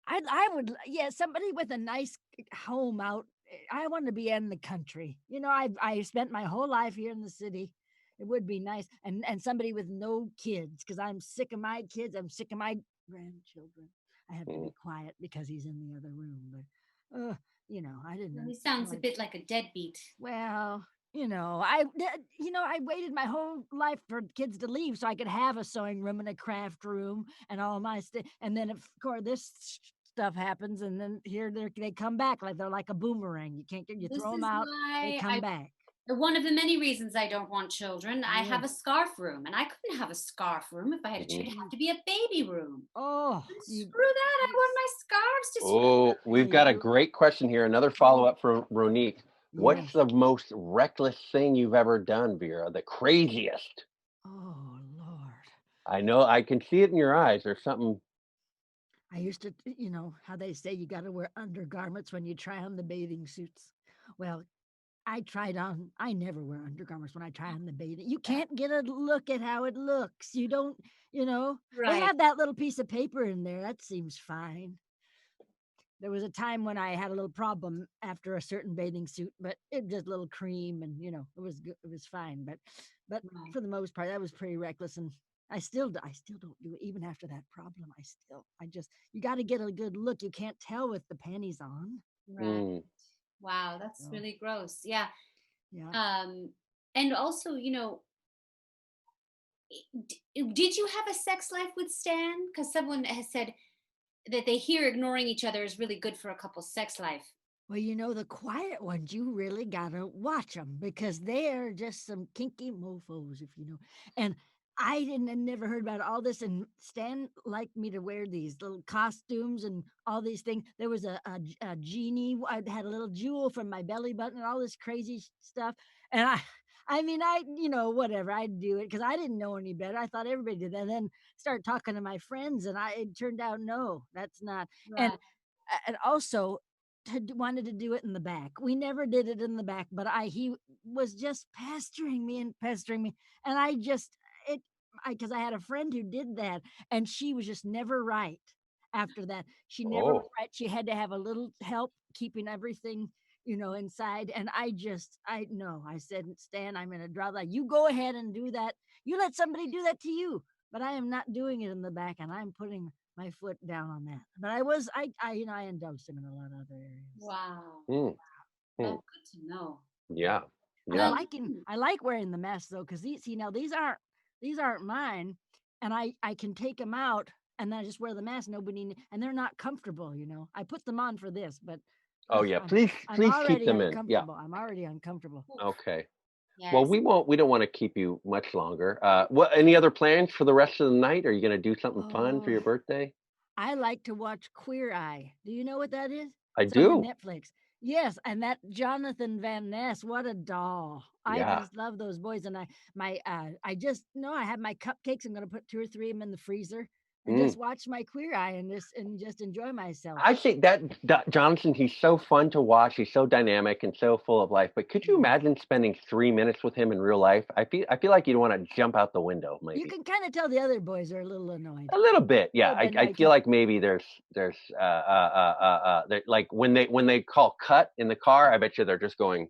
I would, yeah, somebody with a nice home out. I want to be in the country. I spent my whole life here in the city. It would be nice, and somebody with no kids, because I'm sick of my kids. I'm sick of my grandchildren. I have to Mm. be quiet because he's in the other room. But, I didn't. He sounds a Like, bit like a deadbeat. well, I waited my whole life for kids to leave so I could have a sewing room and a craft room and all my stuff. And then, of course, this stuff happens, and then here they come back like they're like a boomerang. You can't get you This throw them is out, they why come back. one of the many reasons I don't want children. I Yeah. have a scarf room, and I couldn't have a scarf room if I had a child. It'd have to be a baby room. Oh, Screw that! I want my scarves to Oh, we've got a great question here. Another follow-up from Ronit. What's yes. the most reckless thing you've ever done, Vera? The craziest? Oh, Lord. I know, I can see it in your eyes. There's something. I used to, how they say you got to wear undergarments when you try on the bathing suits. Well, I never wear undergarments when I try on the bathing. You can't get a look at how it looks. You don't, they Right. have that little piece of paper in there. That seems fine. There was a time when I had a little problem after a certain bathing suit, but it just a little cream and, it was good. It was fine. But Right. for the most part, that was pretty reckless. And I still don't do it even after that problem. You got to get a good look. You can't tell with the panties on. Right. Wow, that's So, really gross. Yeah. yeah. And also, did you have a sex life with Stan? Because someone has said that they hear ignoring each other is really good for a couple's sex life. Well, the quiet ones, you really gotta watch them because they're just some kinky mofos, if you know. And I never heard about all this. And Stan liked me to wear these little costumes and all these things. There was a genie. I had a little jewel from my belly button and all this crazy stuff. And I mean, whatever, I'd do it because I didn't know any better. I thought everybody did that. And then start talking to my friends, and it turned out no, that's not. And Right. and also wanted to do it in the back. We never did it in the back, but he was just pestering me and pestering me, and I just it because I had a friend who did that, and she was just never right. After that, she never was Oh, right. She had to have a little help keeping everything, inside. And I no, I said, Stan, I'm gonna draw that. You go ahead and do that. You let somebody do that to you, but I am not doing it in the back, and I'm putting my foot down on that. But I indulged him in a lot of other areas. Wow. mm, Oh, mm. good to know. Yeah, I yeah. Um, like I like wearing the mask though, because these aren't mine, and I can take them out and then I just wear the mask. And they're not comfortable. I put them on for this, but Oh, yeah. I'm I'm Please keep already them in. Yeah. uncomfortable. I'm already uncomfortable. Okay. Well, yes. we don't want to keep you much longer. Any other plans for the rest of the night? Are you going to do something fun for Oh, your birthday? I like to watch Queer Eye. Do you know what that is? I It's on the do. Netflix. Yes, and that Jonathan Van Ness, what a doll. I Yeah. just love those boys. And I just know I have my cupcakes. I'm gonna put 2 or 3 of them in the freezer and Mm. just watch my Queer Eye and just enjoy myself. I think that Johnson, he's so fun to watch. He's so dynamic and so full of life. But could you Yeah. imagine spending 3 minutes with him in real life? I feel like you'd want to jump out the window, You maybe. can kind of tell the other boys are a little annoyed. A little bit, A yeah. little bit I annoyed feel 'cause like maybe there's like when they call cut in the car. I bet you they're just going,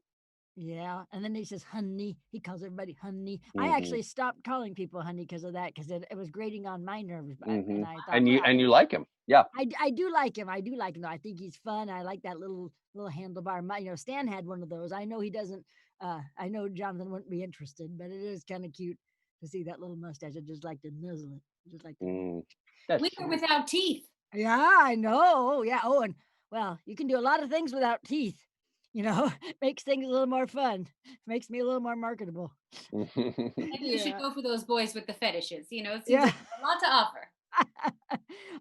Yeah, and then he says honey. He calls everybody honey. I Mm-hmm. actually stopped calling people honey because of that, because it was grating on my nerves. Mm-hmm. And I thought, And wow, you like him. Yeah. I do like him. I do like him. Though. I think he's fun. I like that little handlebar. You know, Stan had one of those. I know he doesn't. I know Jonathan wouldn't be interested, but it is kind of cute to see that little mustache. I just like to nuzzle it. Just like to. That's We are without teeth. Yeah, I know. Yeah. Oh, and well, you can do a lot of things without teeth. You know, makes things a little more fun. Makes me a little more marketable. Maybe you should Yeah. go for those boys with the fetishes. You know, it seems Yeah. like there's a lot to offer.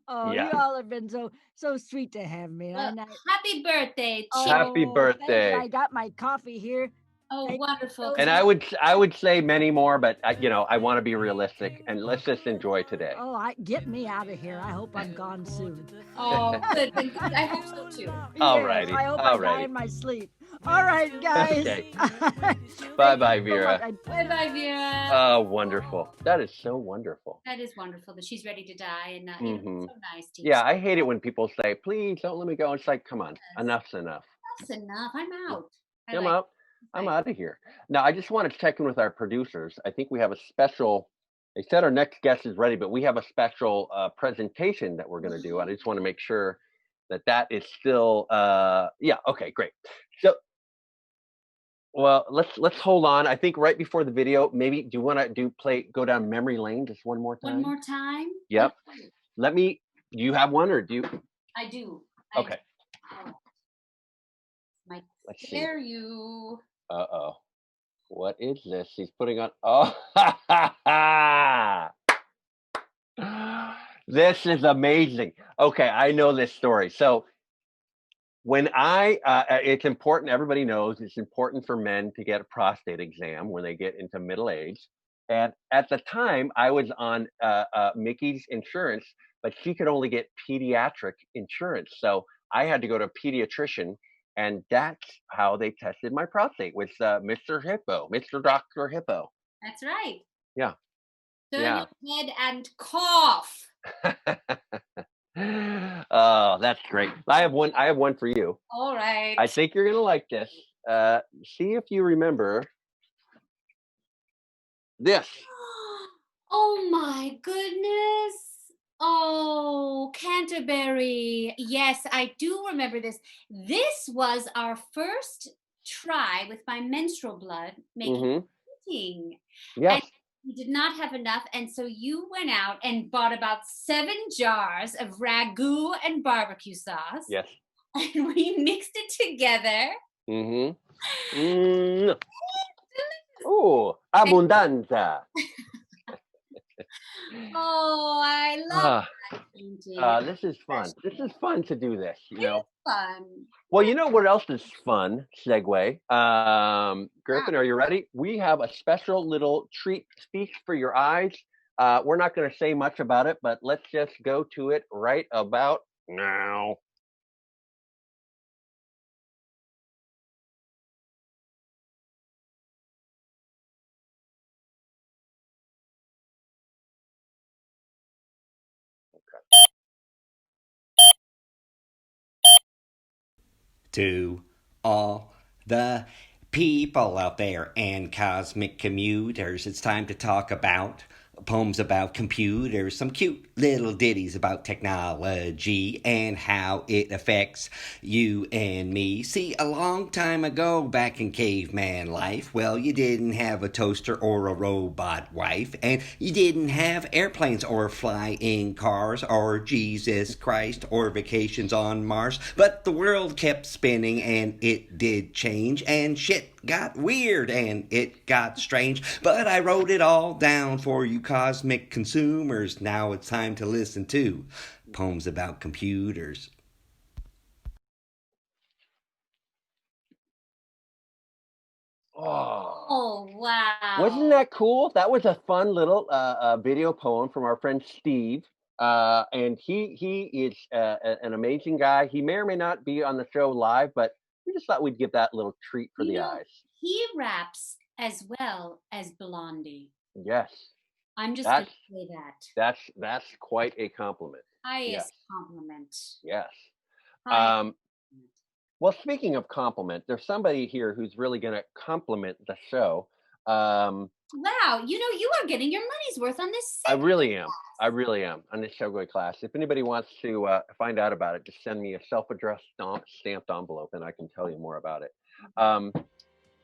Oh, Yeah. you all have been so sweet to have me. Well, And happy birthday, Chip. Happy thank you. birthday. I got my coffee here. Oh, Thank you wonderful. so And much. I would say many more, but you know, I want to be realistic, and let's just enjoy today. Oh, get me out of here. I hope I'm gone soon. Oh, good. I hope so too. All righty. I hope All I die righty. in my sleep. All right, guys. Okay. Thank Bye-bye, you so Vera. much. Bye-bye, Vera. Oh, wonderful. That is so wonderful. That is wonderful that she's ready to die, and you know, it's so nice to Yeah, I hate it when people say, "Please don't let me go." It's like, come on, enough's enough. That's enough. I'm out. I'm out. I'm out of here. Now, I just want to check in with our producers. I think we have a special. They said our next guest is ready, but we have a special presentation that we're going to do. I just want to make sure that that is still. Yeah. Okay. Great. So, well, let's hold on. I think right before the video, maybe do you want to go down memory lane just one more time? One more time. Yep. Let me. Do you have one, or do you? I do. Okay. Might Let's scare you. Uh-oh. What is this? He's putting on. Oh, ha, ha, ha. This is amazing. Okay, I know this story. So when it's important, everybody knows it's important for men to get a prostate exam when they get into middle age. And at the time, I was on Mickey's insurance, but she could only get pediatric insurance. So I had to go to a pediatrician. And that's how they tested my prostate with Mr. Hippo, Mr. Dr. Hippo. That's right. Yeah. Turn Yeah. your head and cough. Oh, that's great. I have one for you. All right. I think you're gonna like this. See if you remember this. Oh my goodness. Oh, Canterbury. Yes, I do remember this. This was our first try with my menstrual blood making pudding. Yes. And we did not have enough. And so you went out and bought about 7 jars of ragu and barbecue sauce. Yes. And we mixed it together. Oh, abundanza. Oh, I love that. This is fun. This is fun to do this, you know. Fun. Well, you know what else is fun? Segue. Griffin, are you ready? We have a special little treat feast for your eyes. We're not going to say much about it, but let's just go to it right about now. To all the people out there and cosmic commuters, it's time to talk about poems about computers, some cute little ditties about technology and how it affects you and me. See, a long time ago, back in caveman life, well, you didn't have a toaster or a robot wife, and you didn't have airplanes or flying cars or Jesus Christ or vacations on Mars, but the world kept spinning and it did change, and shit got weird and it got strange, but I wrote it all down for you cosmic consumers. Now it's time to listen to poems about computers. Oh, wow. Wasn't that cool? That was a fun little video poem from our friend Steve. And he is an amazing guy. He may or may not be on the show live, but we just thought we'd give that little treat for the eyes. He raps as well as Blondie. Yes. I'm just going to say that. That's quite a compliment. Highest compliment. Yes. Well, speaking of compliment, there's somebody here who's really going to compliment the show. Um, Wow, you are getting your money's worth on this I segment. really am. I really am on this Showboy class. If anybody wants to find out about it, just send me a self-addressed stamped envelope, and I can tell you more about it.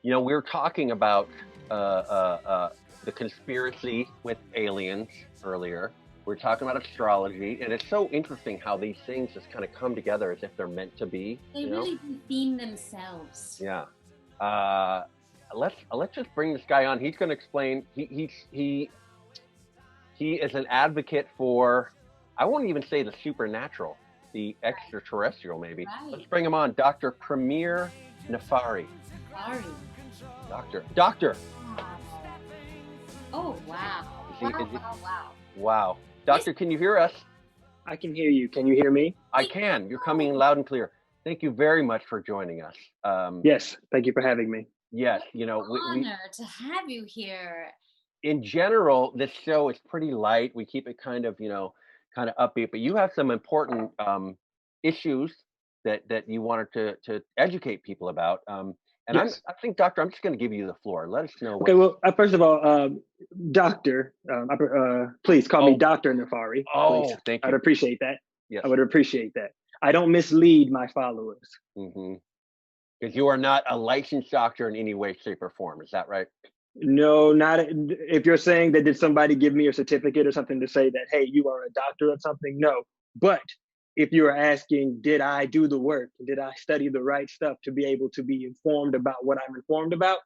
We were talking about the conspiracy with aliens earlier. We're talking about astrology, and it's so interesting how these things just kind of come together as if they're meant to be. They really do theme themselves. Yeah. Let's just bring this guy on. He's going to explain. He is an advocate for, I won't even say the supernatural, the extraterrestrial maybe. Right. Let's bring him on, Dr. Premier Nefari. Sorry. Doctor. Oh, wow. Wow. Doctor, can you hear us? I can hear you. Can you hear me? I can. You're coming loud and clear. Thank you very much for joining us. Yes, thank you for having me. Yes, Honor to have you here. In general, this show is pretty light. We keep it kind of upbeat, but you have some important issues that you wanted to educate people about. Yes. I think, Doctor, I'm just going to give you the floor. Let us know. Okay, well, first of all, Doctor, please call me Dr. Nefari. Oh, please. thank you. I'd appreciate that. Yes. I would appreciate that. I don't mislead my followers. Mm-hmm. Because you are not a licensed doctor in any way, shape, or form. Is that right? No, not if you're saying that did somebody give me a certificate or something to say that, hey, you are a doctor of something? No. But if you are asking, did I do the work? Did I study the right stuff to be able to be informed about what I'm informed about?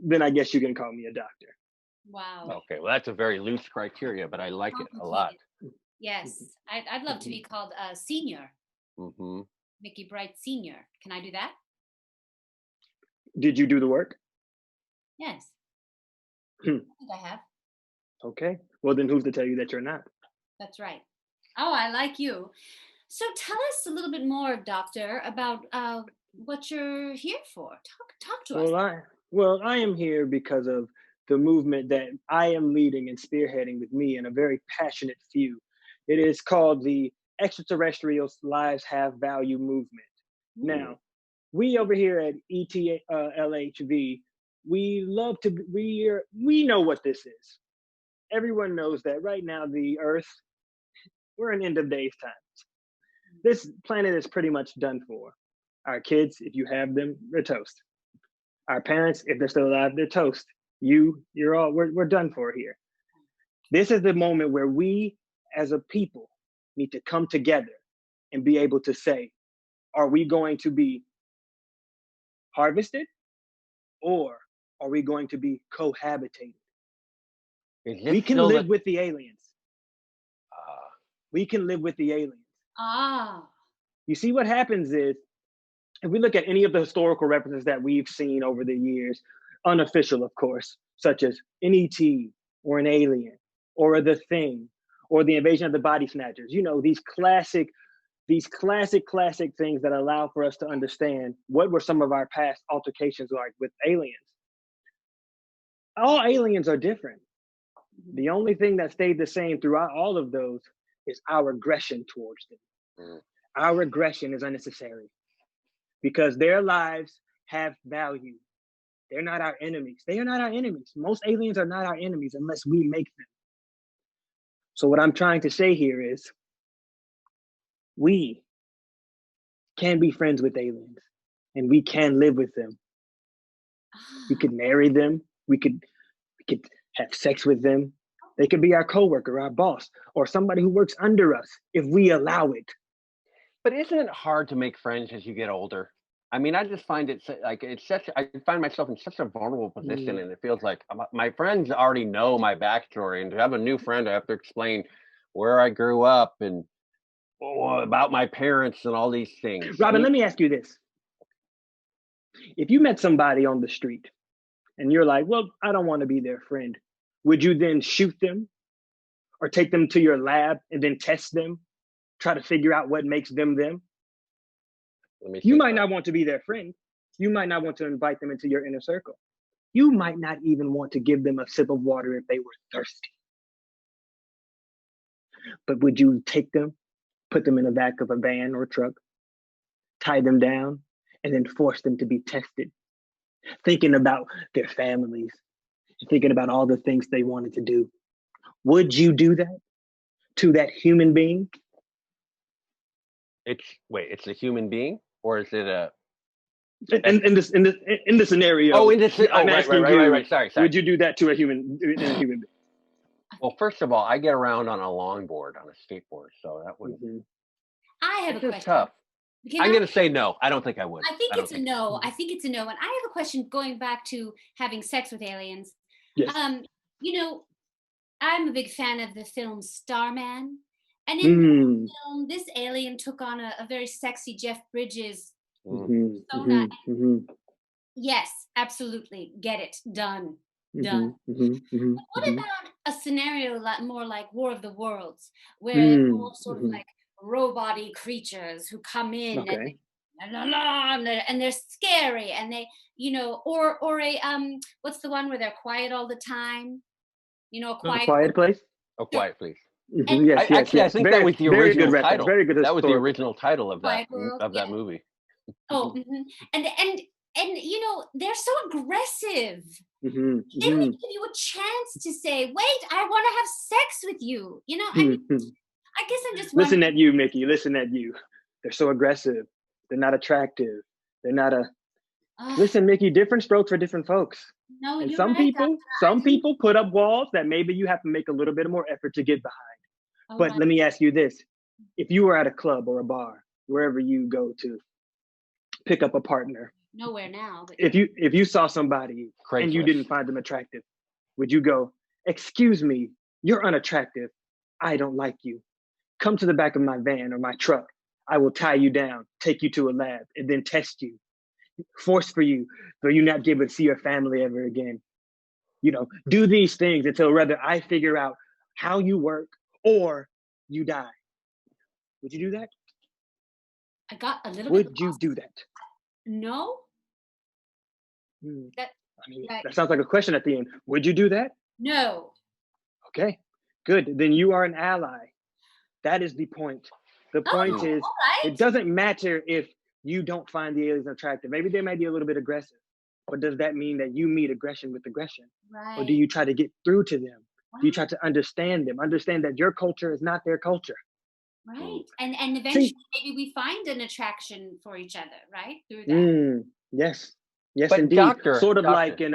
Then I guess you can call me a doctor. Wow. Okay, well, that's a very loose criteria, but I like it a lot. Yes, I'd love to be called a senior. Mm-hmm. Mickey Bright Senior. Can I do that? Did you do the work? Yes. I think I have. Okay. Well, then who's to tell you that you're not? That's right. Oh, I like you. So tell us a little bit more, Doctor, about what you're here for. Talk to us. Well, I am here because of the movement that I am leading and spearheading with me and a very passionate few. It is called the Extraterrestrials Lives Have Value Movement. Now, we over here at ETLHV, we know what this is. Everyone knows that right now the Earth, we're in end of days times. This planet is pretty much done for. Our kids, if you have them, they're toast. Our parents, if they're still alive, they're toast. We're done for here. This is the moment where we as a people need to come together and be able to say, are we going to be harvested or are we going to be cohabitated? We can live with the aliens. We can live with the aliens. You see, what happens is, if we look at any of the historical references that we've seen over the years, unofficial, of course, such as an ET or an alien or The Thing or the invasion of the body snatchers, these classic things that allow for us to understand what were some of our past altercations like with aliens. All aliens are different. The only thing that stayed the same throughout all of those is our aggression towards them. Our aggression is unnecessary because their lives have value. They're not our enemies. They are not our enemies. Most aliens are not our enemies unless we make them. So what I'm trying to say here is we can be friends with aliens and we can live with them. We could marry them. We could have sex with them. They could be our coworker, our boss, or somebody who works under us if we allow it. But isn't it hard to make friends as you get older? I mean, I just find I find myself in such a vulnerable position, and it feels like my friends already know my backstory, and to have a new friend, I have to explain where I grew up and about my parents and all these things. Robin, let me ask you this. If you met somebody on the street and you're like, well, I don't want to be their friend, would you then shoot them or take them to your lab and then test them, try to figure out what makes them them? You might not want to be their friend. You might not want to invite them into your inner circle. You might not even want to give them a sip of water if they were thirsty. But would you take them, put them in the back of a van or truck, tie them down, and then force them to be tested, thinking about their families, thinking about all the things they wanted to do. Would you do that to that human being? It's a human being, or is it a? In the scenario. Oh, in this. I'm asking you, right. Sorry. Would you do that to a human being? Well, first of all, I get around on a longboard, on a skateboard, so that wouldn't. Mm-hmm. I have It's a just question. tough. Can I'm I- going to say no. I don't think I would. I think it's a no. so. I think it's a no. And I have a question going back to having sex with aliens. Yes. You know, I'm a big fan of the film Starman. And in the film, this alien took on a very sexy Jeff Bridges persona. Yes, absolutely. Get it. Done. Done. But what about a scenario more like War of the Worlds, where they're all sort of like robot-y creatures who come in and they're scary, and they, you know, or a what's the one where they're quiet all the time? You know, a Quiet Place. A Quiet Place. Yes, I think that was the original title. Very good. That was the original title of that that movie. Oh, and you know, they're so aggressive. They don't even give you a chance to say, "Wait, I want to have sex with you." You know, I mean, I guess I'm just listen at you, Mickey. Listen at you. They're so aggressive. They're not attractive. They're not a. Listen, Mickey. Different strokes for different folks. No, and you're some right, people, some people put up walls that maybe you have to make a little bit more effort to get behind. But let me ask you this: if you were at a club or a bar, wherever you go to pick up a partner, nowhere now. But if you saw somebody and you didn't find them attractive, would you go, "Excuse me, you're unattractive. I don't like you. Come to the back of my van or my truck. I will tie you down, take you to a lab, and then test you, force for you not be able to see your family ever again. You know, do these things until rather I figure out how you work or you die." Would you do that? I got a little. Would you do that? No. That sounds like a question at the end. Would you do that? No. Okay, good. Then you are an ally. That is the point. The point is, it doesn't matter if you don't find the aliens attractive. Maybe they might be a little bit aggressive, but does that mean that you meet aggression with aggression? Right. Or do you try to get through to them? Right. Do you try to understand them? Understand that your culture is not their culture. Right. And eventually maybe we find an attraction for each other, right? Through that. Yes. Yes, but indeed. Doctor, like in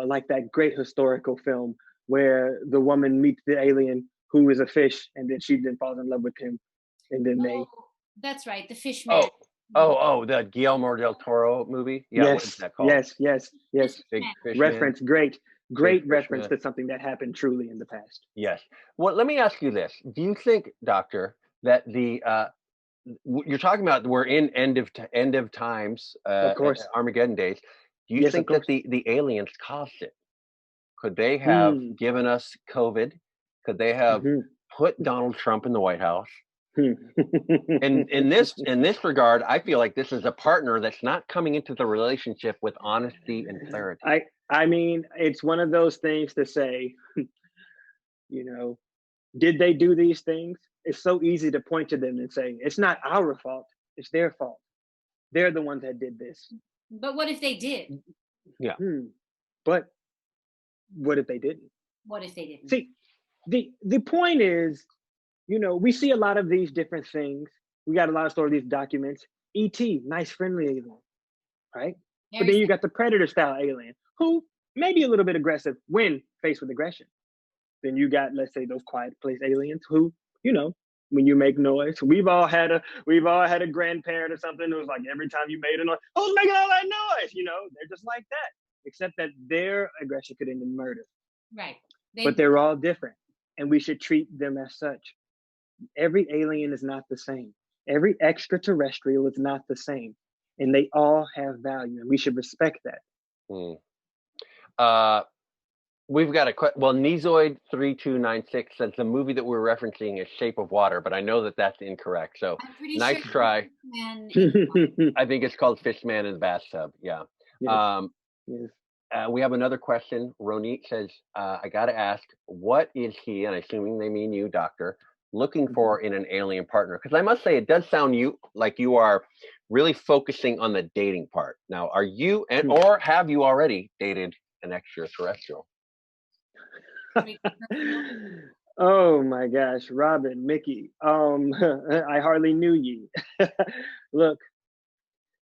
like that great historical film where the woman meets the alien who is a fish, and then she then falls in love with him, and then that's right, the fish man. The Guillermo del Toro movie. Yeah, yes, what is that called? Yes. Big Fish reference, Man. Great reference to something that happened truly in the past. Yes. Well, let me ask you this: do you think, Doctor, that the you're talking about we're in end of times, of course, Armageddon days? Do you think that the aliens caused it? Could they have given us COVID? Could they have put Donald Trump in the White House? And in this regard, I feel like this is a partner that's not coming into the relationship with honesty and clarity. I mean, it's one of those things to say, you know, did they do these things? It's so easy to point to them and say, it's not our fault, it's their fault. They're the ones that did this. But what if they did? Yeah. But what if they didn't? What if they didn't? See, the point is, you know, we see a lot of these different things. We got a lot of stories, these documents. E.T., nice, friendly alien, right? But then you got the predator-style alien, who may be a little bit aggressive when faced with aggression. Then you got, let's say, those quiet place aliens who, you know, when you make noise, we've all had a grandparent or something who was like, every time you made a noise, who's making all that noise? You know, they're just like that, except that their aggression could end in murder. Right. But they're all different, and we should treat them as such. Every alien is not the same. Every extraterrestrial is not the same, and they all have value, and we should respect that. We've got Nezoid 3296 says the movie that we're referencing is Shape of Water, but I know that that's incorrect. So nice try. I think it's called Fishman in the Bathtub. Yeah. Yes. We have another question. Ronit says, I got to ask, what is he, and I'm assuming they mean you, Doctor, looking for in an alien partner? Because I must say, it does sound like you are really focusing on the dating part. Now, are you, or have you already dated an extraterrestrial? Oh my gosh, Robin, Mickey, I hardly knew ye. Look,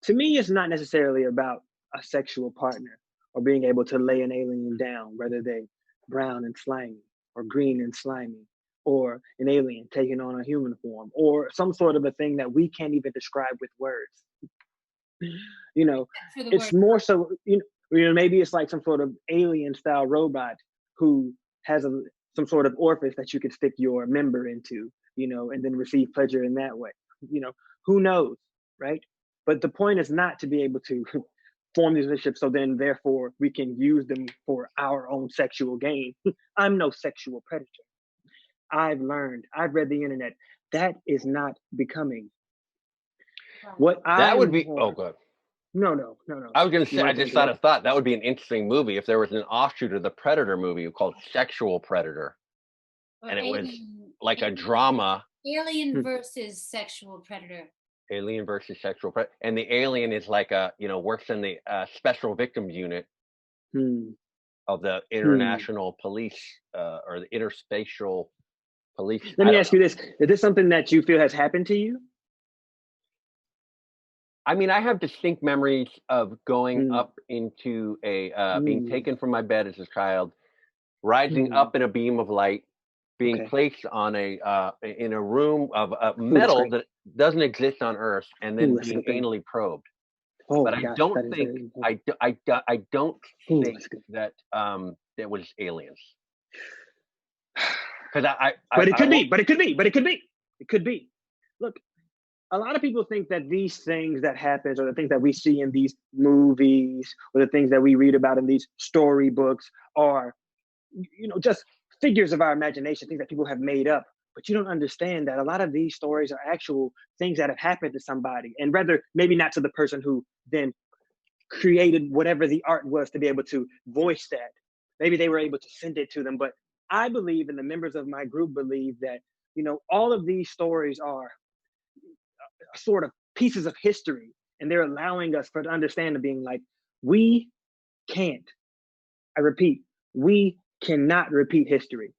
to me, it's not necessarily about a sexual partner or being able to lay an alien down, whether they brown and slimy or green and slimy, or an alien taking on a human form, or some sort of a thing that we can't even describe with words. You know, it's more so, maybe it's like some sort of alien style robot who has some sort of orifice that you could stick your member into, and then receive pleasure in that way. Who knows, right? But the point is not to be able to form these relationships so then therefore we can use them for our own sexual gain. I'm no sexual predator. I've read the internet. That is not becoming. What that would be, oh, good. No. I was going to say, I just thought that would be an interesting movie if there was an offshoot of the Predator movie called Sexual Predator. And it was like a drama. Alien versus sexual predator. Alien versus sexual predator. And the alien is like works in the special victims unit of the international police or the interspatial police. Let me ask you this. Is this something that you feel has happened to you? I mean, I have distinct memories of going up into being taken from my bed as a child, rising up in a beam of light, being placed on in a room of metal that doesn't exist on Earth, and then being anally probed. But I don't think I don't think that it was aliens. Because But it could be. Look, a lot of people think that these things that happen, or the things that we see in these movies, or the things that we read about in these storybooks are, just figures of our imagination, things that people have made up. But you don't understand that a lot of these stories are actual things that have happened to somebody, and rather maybe not to the person who then created whatever the art was to be able to voice that. Maybe they were able to send it to them. But I believe, and the members of my group believe, that all of these stories are sort of pieces of history, and they're allowing us to understand, being like, we can't, I repeat, we cannot repeat history.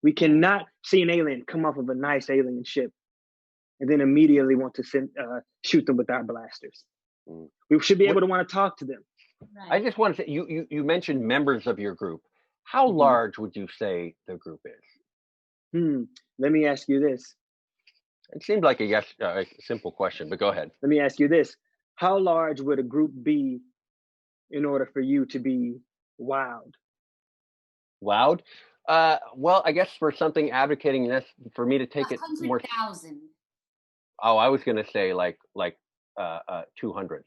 We cannot see an alien come off of a nice alien ship and then immediately want to shoot them with our blasters. We should be able to want to talk to them. I just want to say, you mentioned members of your group. How large would you say the group is? Let me ask you this. It seemed like a simple question, but go ahead. Let me ask you this. How large would a group be in order for you to be wowed? Wowed? Well, I guess for something advocating this, for me to take it more. 100,000. Oh, I was going to say like 200.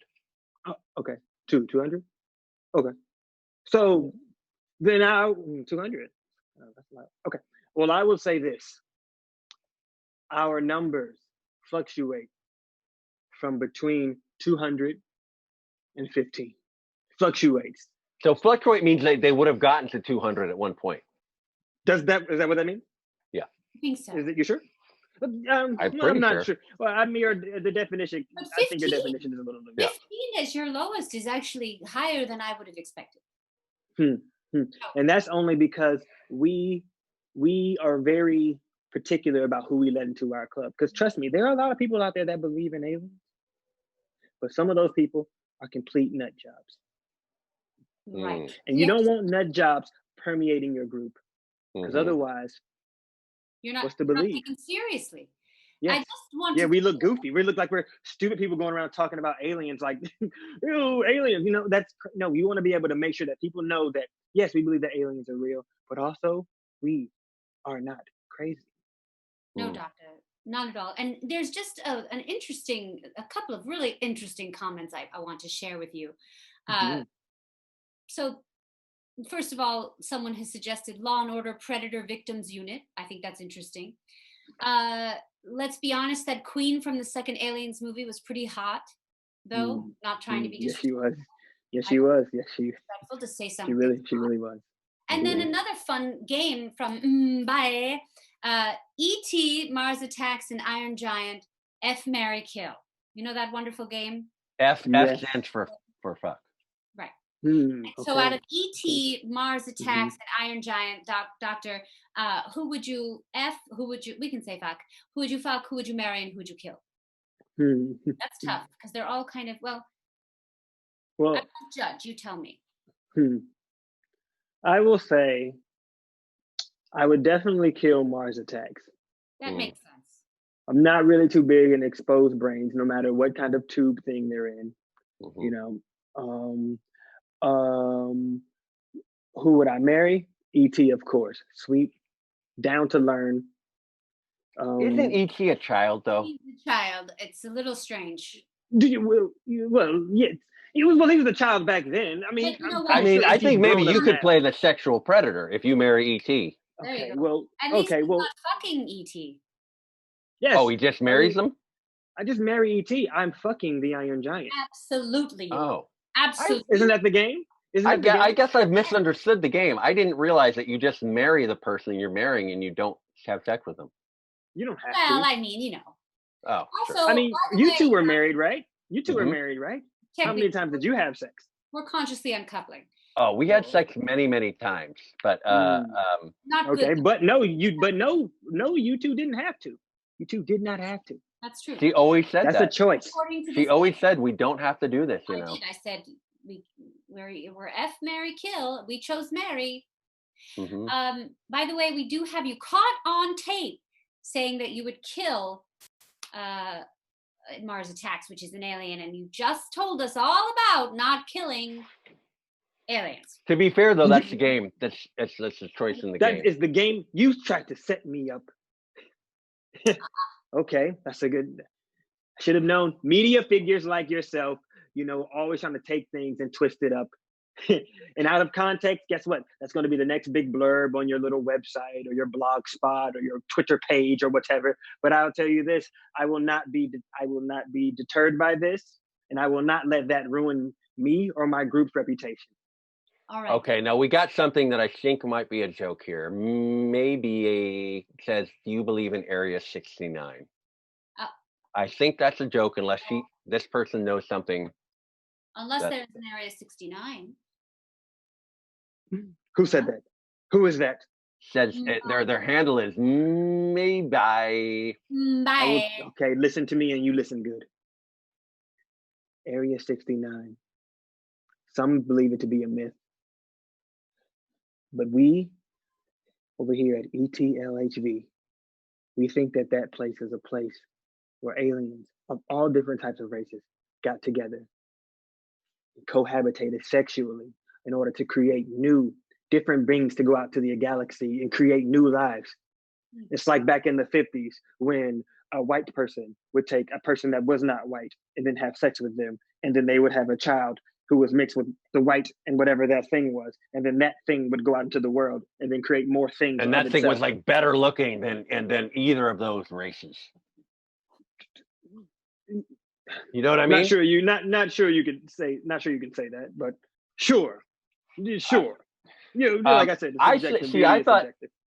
Oh, okay. 200? Okay. So then 200. That's a lot. Okay. Well, I will say this. Our numbers fluctuate from between 200 and 15. Fluctuates. So fluctuate means they would have gotten to 200 at one point. Is that what that means? Yeah. I think so. Is it, you sure? I'm not sure. Well, I mean, the definition, But 15, I think your definition is a little bit. 15 as your lowest is actually higher than I would have expected. And that's only because we are very particular about who we let into our club. Because trust me, there are a lot of people out there that believe in aliens, but some of those people are complete nut jobs. Right. And you don't want nut jobs permeating your group, because otherwise, what's to believe? Not taken seriously. Yes. I just want we look goofy. We look like we're stupid people going around talking about aliens, like, ew, aliens. We want to be able to make sure that people know that, yes, we believe that aliens are real, but also we are not crazy. No, doctor, not at all. And there's just a couple of really interesting comments I want to share with you. So first of all, someone has suggested Law and Order Predator Victims Unit. I think that's interesting. Let's be honest, that queen from the second Aliens movie was pretty hot, though. Not trying to be Yes, she was. Yes, she was. Yes, she. To say something. She really was. And then another fun game from Mbae E.T., Mars Attacks, and Iron Giant, F, Marry, Kill. You know that wonderful game? F Yes. stands for fuck. Right. So Okay. out of E.T., Mars Attacks, and Iron Giant, Doctor, who would you we can say fuck. Who would you fuck, who would you marry, and who would you kill? That's tough, because they're all kind of, well, I'm Well, not a judge, you tell me. I will say I would definitely kill Mars Attacks. That makes sense. I'm not really too big in exposed brains, no matter what kind of tube thing they're in. You know, who would I marry? E.T., of course. Sweet, down to learn. Isn't E.T. a child though? He's a child. It's a little strange. Do you? Well, yeah. He was a child back then. I mean, But you know what? I mean, I think maybe you could now. play the sexual predator if you marry E.T. There Okay, you go. well, At least okay, he's well, not fucking E.T. yes. Oh, he just marries them? I just marry E.T. I'm fucking the Iron Giant. Absolutely. Oh. Absolutely. Isn't that the game? I guess I've misunderstood the game. I didn't realize that you just marry the person you're marrying and you don't have sex with them. You don't have Well, to. I mean, you know. Oh, Also, sure. I mean, by the you way, two were married, right? You two were married, right? How many times did you have sex? We're consciously uncoupling. Oh, we had sex many, many times, but Not okay, good. but no, you two didn't have to. You two did not have to. That's true. she always said That's that. a choice. According to She this always game, said we don't have to do this, you I know. did. I said we're F, marry, kill. We chose marry. By the way, we do have you caught on tape saying that you would kill Mars Attacks, which is an alien, and you just told us all about not killing aliens. To be fair, though, that's the game. That's the choice in the game. That is the game. You tried to set me up. Okay, that's a good. I should have known. Media figures like yourself, you know, always trying to take things and twist it up. And out of context, guess what? That's going to be the next big blurb on your little website or your blog spot or your Twitter page or whatever. But I'll tell you this: I will not be deterred by this, and I will not let that ruin me or my group's reputation. All right. Okay, now we got something that I think might be a joke here. Maybe says, "Do you believe in Area 69?" I think that's a joke, unless this person knows something. Unless there's an Area 69. Who said that? Who is that? Says their handle is maybe. Bye. Okay, listen to me and you listen good. Area 69. Some believe it to be a myth. But we, over here at ETLHV, we think that place is a place where aliens of all different types of races got together, cohabitated sexually in order to create different beings to go out to the galaxy and create new lives. It's like back in the 50s when a white person would take a person that was not white and then have sex with them, and then they would have a child who was mixed with the white and whatever that thing was, and then that thing would go out into the world and then create more things. And that thing was like better looking than either of those races. You know what I mean? Not sure you can say that, but sure. You know, like I said,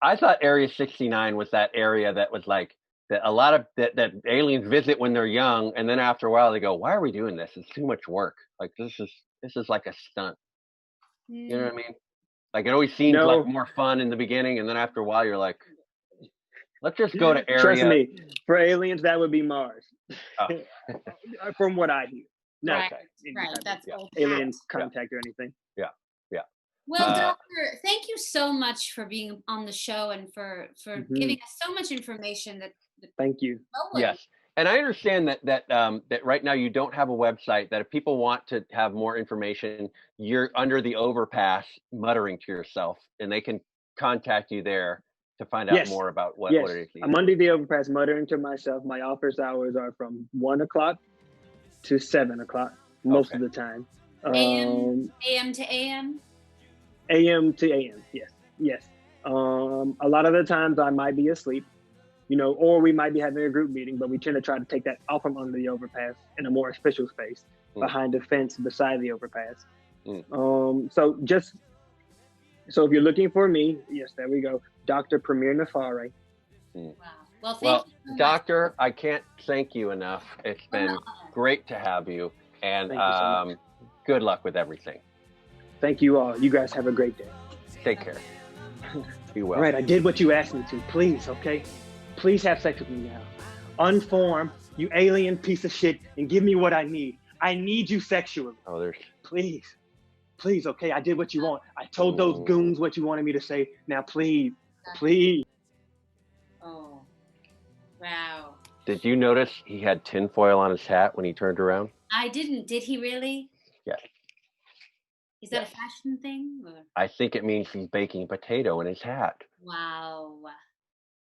I thought Area 69 was that area that was like that a lot of that aliens visit when they're young, and then after a while they go, "Why are we doing this? It's too much work. Like this is like a stunt." You know what I mean? Like it always seems like more fun in the beginning, and then after a while you're like, "Let's just go to Area." Trust me, for aliens that would be Mars. Oh. From what I hear. No, right. That's old alien contact or anything. Yeah. Well, Doctor, thank you so much for being on the show and for giving us so much information. Thank you. Yes, and I understand that right now you don't have a website. That if people want to have more information, you're under the overpass muttering to yourself, and they can contact you there to find out more about what it is. I'm under the overpass muttering to myself. My office hours are from 1 o'clock to 7 o'clock most of the time. AM to AM? AM to AM, yes. A lot of the times I might be asleep, you know, or we might be having a group meeting, but we tend to try to take that off from under the overpass in a more official space behind the fence beside the overpass. So if you're looking for me, yes, there we go. Dr. Premier Nafare Wow. Well, thank Well, you so much. Doctor, I can't thank you enough. It's been great to have you, and Thank you so much. good luck with everything. Thank you all. You guys have a great day. Take care. Be well. All right, I did what you asked me to. Please, okay? Please have sex with me now. Unform, you alien piece of shit, and give me what I need. I need you sexually. Oh, there's. Please. Please, okay? I did what you want. I told those goons what you wanted me to say. Now, please. Please. Oh, wow. Did you notice he had tinfoil on his hat when he turned around? I didn't. Did he really? Yes. Is that a fashion thing? Or? I think it means he's baking a potato in his hat. Wow.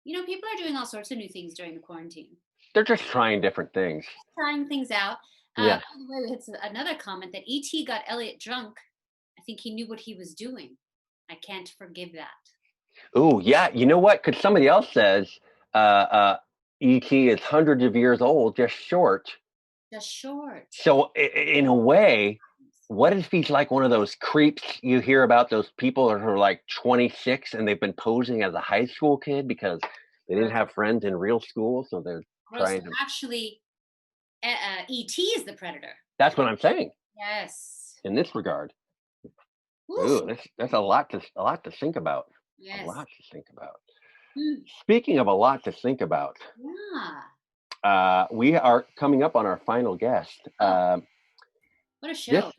You know, people are doing all sorts of new things during the quarantine. They're just trying different things. Trying things out. Yeah. By the way, it's another comment that E.T. got Elliot drunk. I think he knew what he was doing. I can't forgive that. Oh, yeah. You know what? Because somebody else says E.T. is hundreds of years old, just short. Just short. So in a way, what if he's like one of those creeps you hear about, those people who are like 26 and they've been posing as a high school kid because they didn't have friends in real school, so they're trying to... Actually, E.T. is the predator. That's what I'm saying. Yes. In this regard. Ooh, that's a lot to think about. Yes. A lot to think about. Speaking of a lot to think about, we are coming up on our final guest. What a show!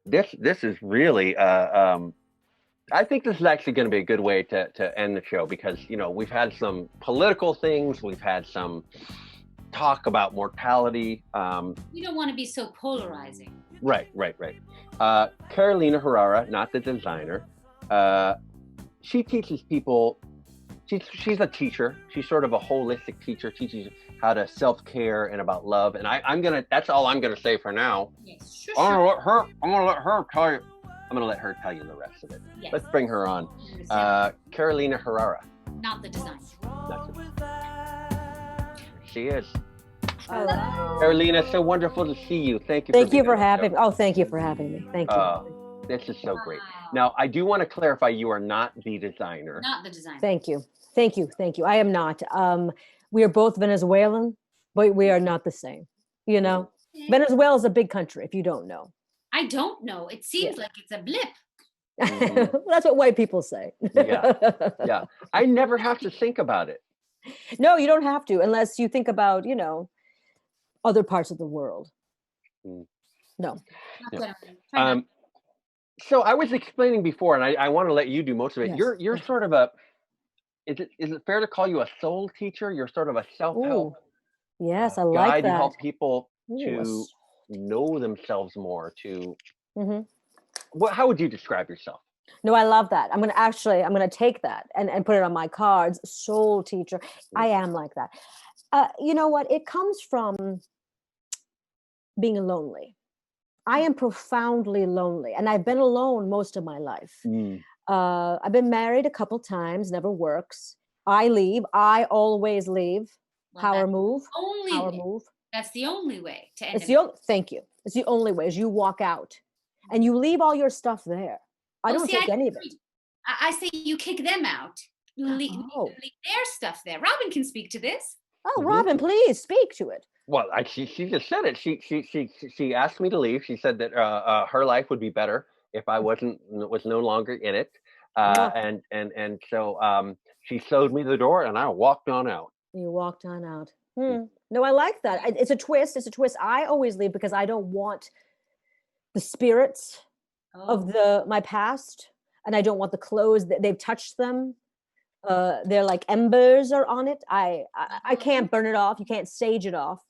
This is really. I think this is actually going to be a good way to end the show because we've had some political things, we've had some talk about mortality. We don't want to be so polarizing. Right. Carolina Herrera, not the designer, she teaches people. She's a teacher. She's sort of a holistic teacher, teaches how to self-care and about love. And that's all I'm gonna say for now. Yes, sure. I'm gonna let her tell you. I'm gonna let her tell you the rest of it. Yes. Let's bring her on. Carolina Herrera. Not the designer. She is. Hello. Carolina, so wonderful to see you. Thank you. Thank you for having me. Oh, thank you for having me. Thank you. This is so great. Now, I do want to clarify, you are not the designer. Not the designer. Thank you. I am not. We are both Venezuelan, but we are not the same. Venezuela is a big country, if you don't know. I don't know. It seems like it's a blip. Mm-hmm. That's what white people say. Yeah. I never have to think about it. No, you don't have to, unless you think about, other parts of the world. No. So I was explaining before, and I want to let you do most of it. Yes. You're sort of a, is it fair to call you a soul teacher? You're sort of a self-help yes, I like guide that. to help people to know themselves more. How would you describe yourself? No, I love that. I'm going to take that and put it on my cards. Soul teacher. I am like that. You know what? It comes from being lonely. I am profoundly lonely, and I've been alone most of my life. I've been married a couple times, never works. I always leave. Well, Power move. Move. That's the only way to end Thank you. It's the only way is you walk out and you leave all your stuff there. I don't take any of it. I say you kick them out. Leave their stuff there. Robin can speak to this. Oh, Robin, please speak to it. Well, she just said it. She asked me to leave. She said that her life would be better if I was no longer in it. And so she showed me the door, and I walked on out. You walked on out. No, I like that. It's a twist. I always leave because I don't want the spirits of my past, and I don't want the clothes that they've touched them. They're like embers are on it. I can't burn it off. You can't sage it off.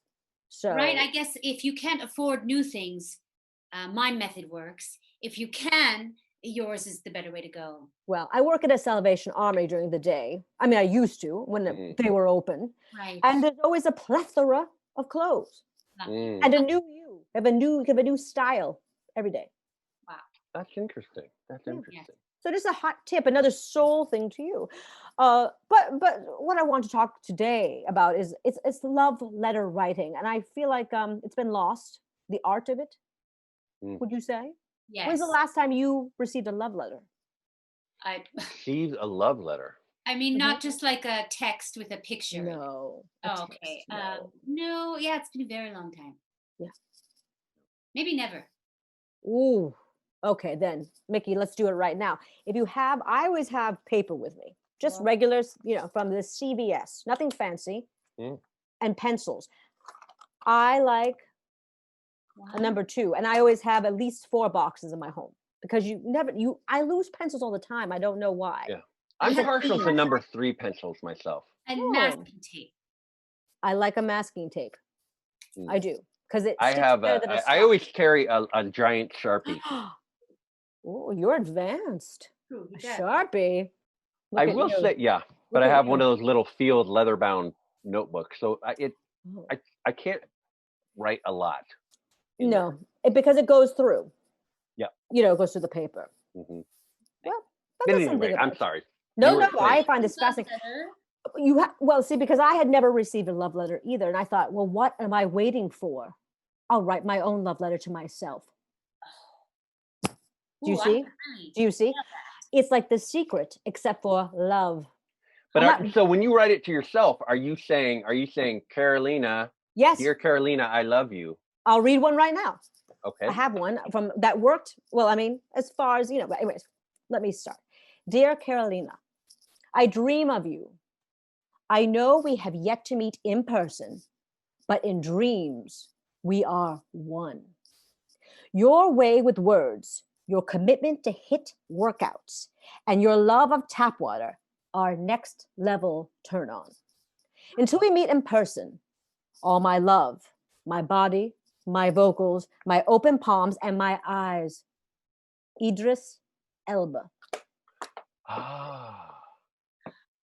So right, I guess if you can't afford new things, my method works. If you can, yours is the better way to go. Well, I work at a Salvation Army during the day. I mean, I used to when they were open. Right. And there's always a plethora of clothes and a new you. Have a new style every day. Wow, that's interesting. Yes. So just a hot tip, another soul thing to you. But what I want to talk today about is it's love letter writing, and I feel like it's been lost, the art of it. Would you say? Yes. When's the last time you received a love letter? Received a love letter. I mean, not just like a text with a picture. No. Oh, okay. No. No, yeah, it's been a very long time. Yeah. Maybe never. Ooh. Okay, then, Mickey, let's do it right now. I always have paper with me, just regular, from the CVS, nothing fancy, and pencils. I like a number 2, and I always have at least 4 boxes in my home because I lose pencils all the time. I don't know why. Yeah. I'm partial to number 3 pencils myself. And masking tape. I like a masking tape. I do. Because I always carry a giant Sharpie. Oh, you're advanced. A Sharpie. I will say, yeah, but I have one of those little field leather bound notebooks. So I can't write a lot. No, because it goes through. Yeah. It goes through the paper. Mm-hmm. Well, anyway, I'm sorry. No, I find this fascinating. Because I had never received a love letter either. And I thought, well, what am I waiting for? I'll write my own love letter to myself. Do you see? Do you see? It's like The Secret, except for love. But so when you write it to yourself, are you saying, Carolina? Yes. Dear Carolina, I love you. I'll read one right now. Okay. I have one from that worked. Well, I mean, as far as, but anyways, let me start. Dear Carolina, I dream of you. I know we have yet to meet in person, but in dreams, we are one. Your way with words, your commitment to HIIT workouts, and your love of tap water are next level turn on. Until we meet in person, all my love, my body, my vocals, my open palms, and my eyes. Idris Elba. Ah.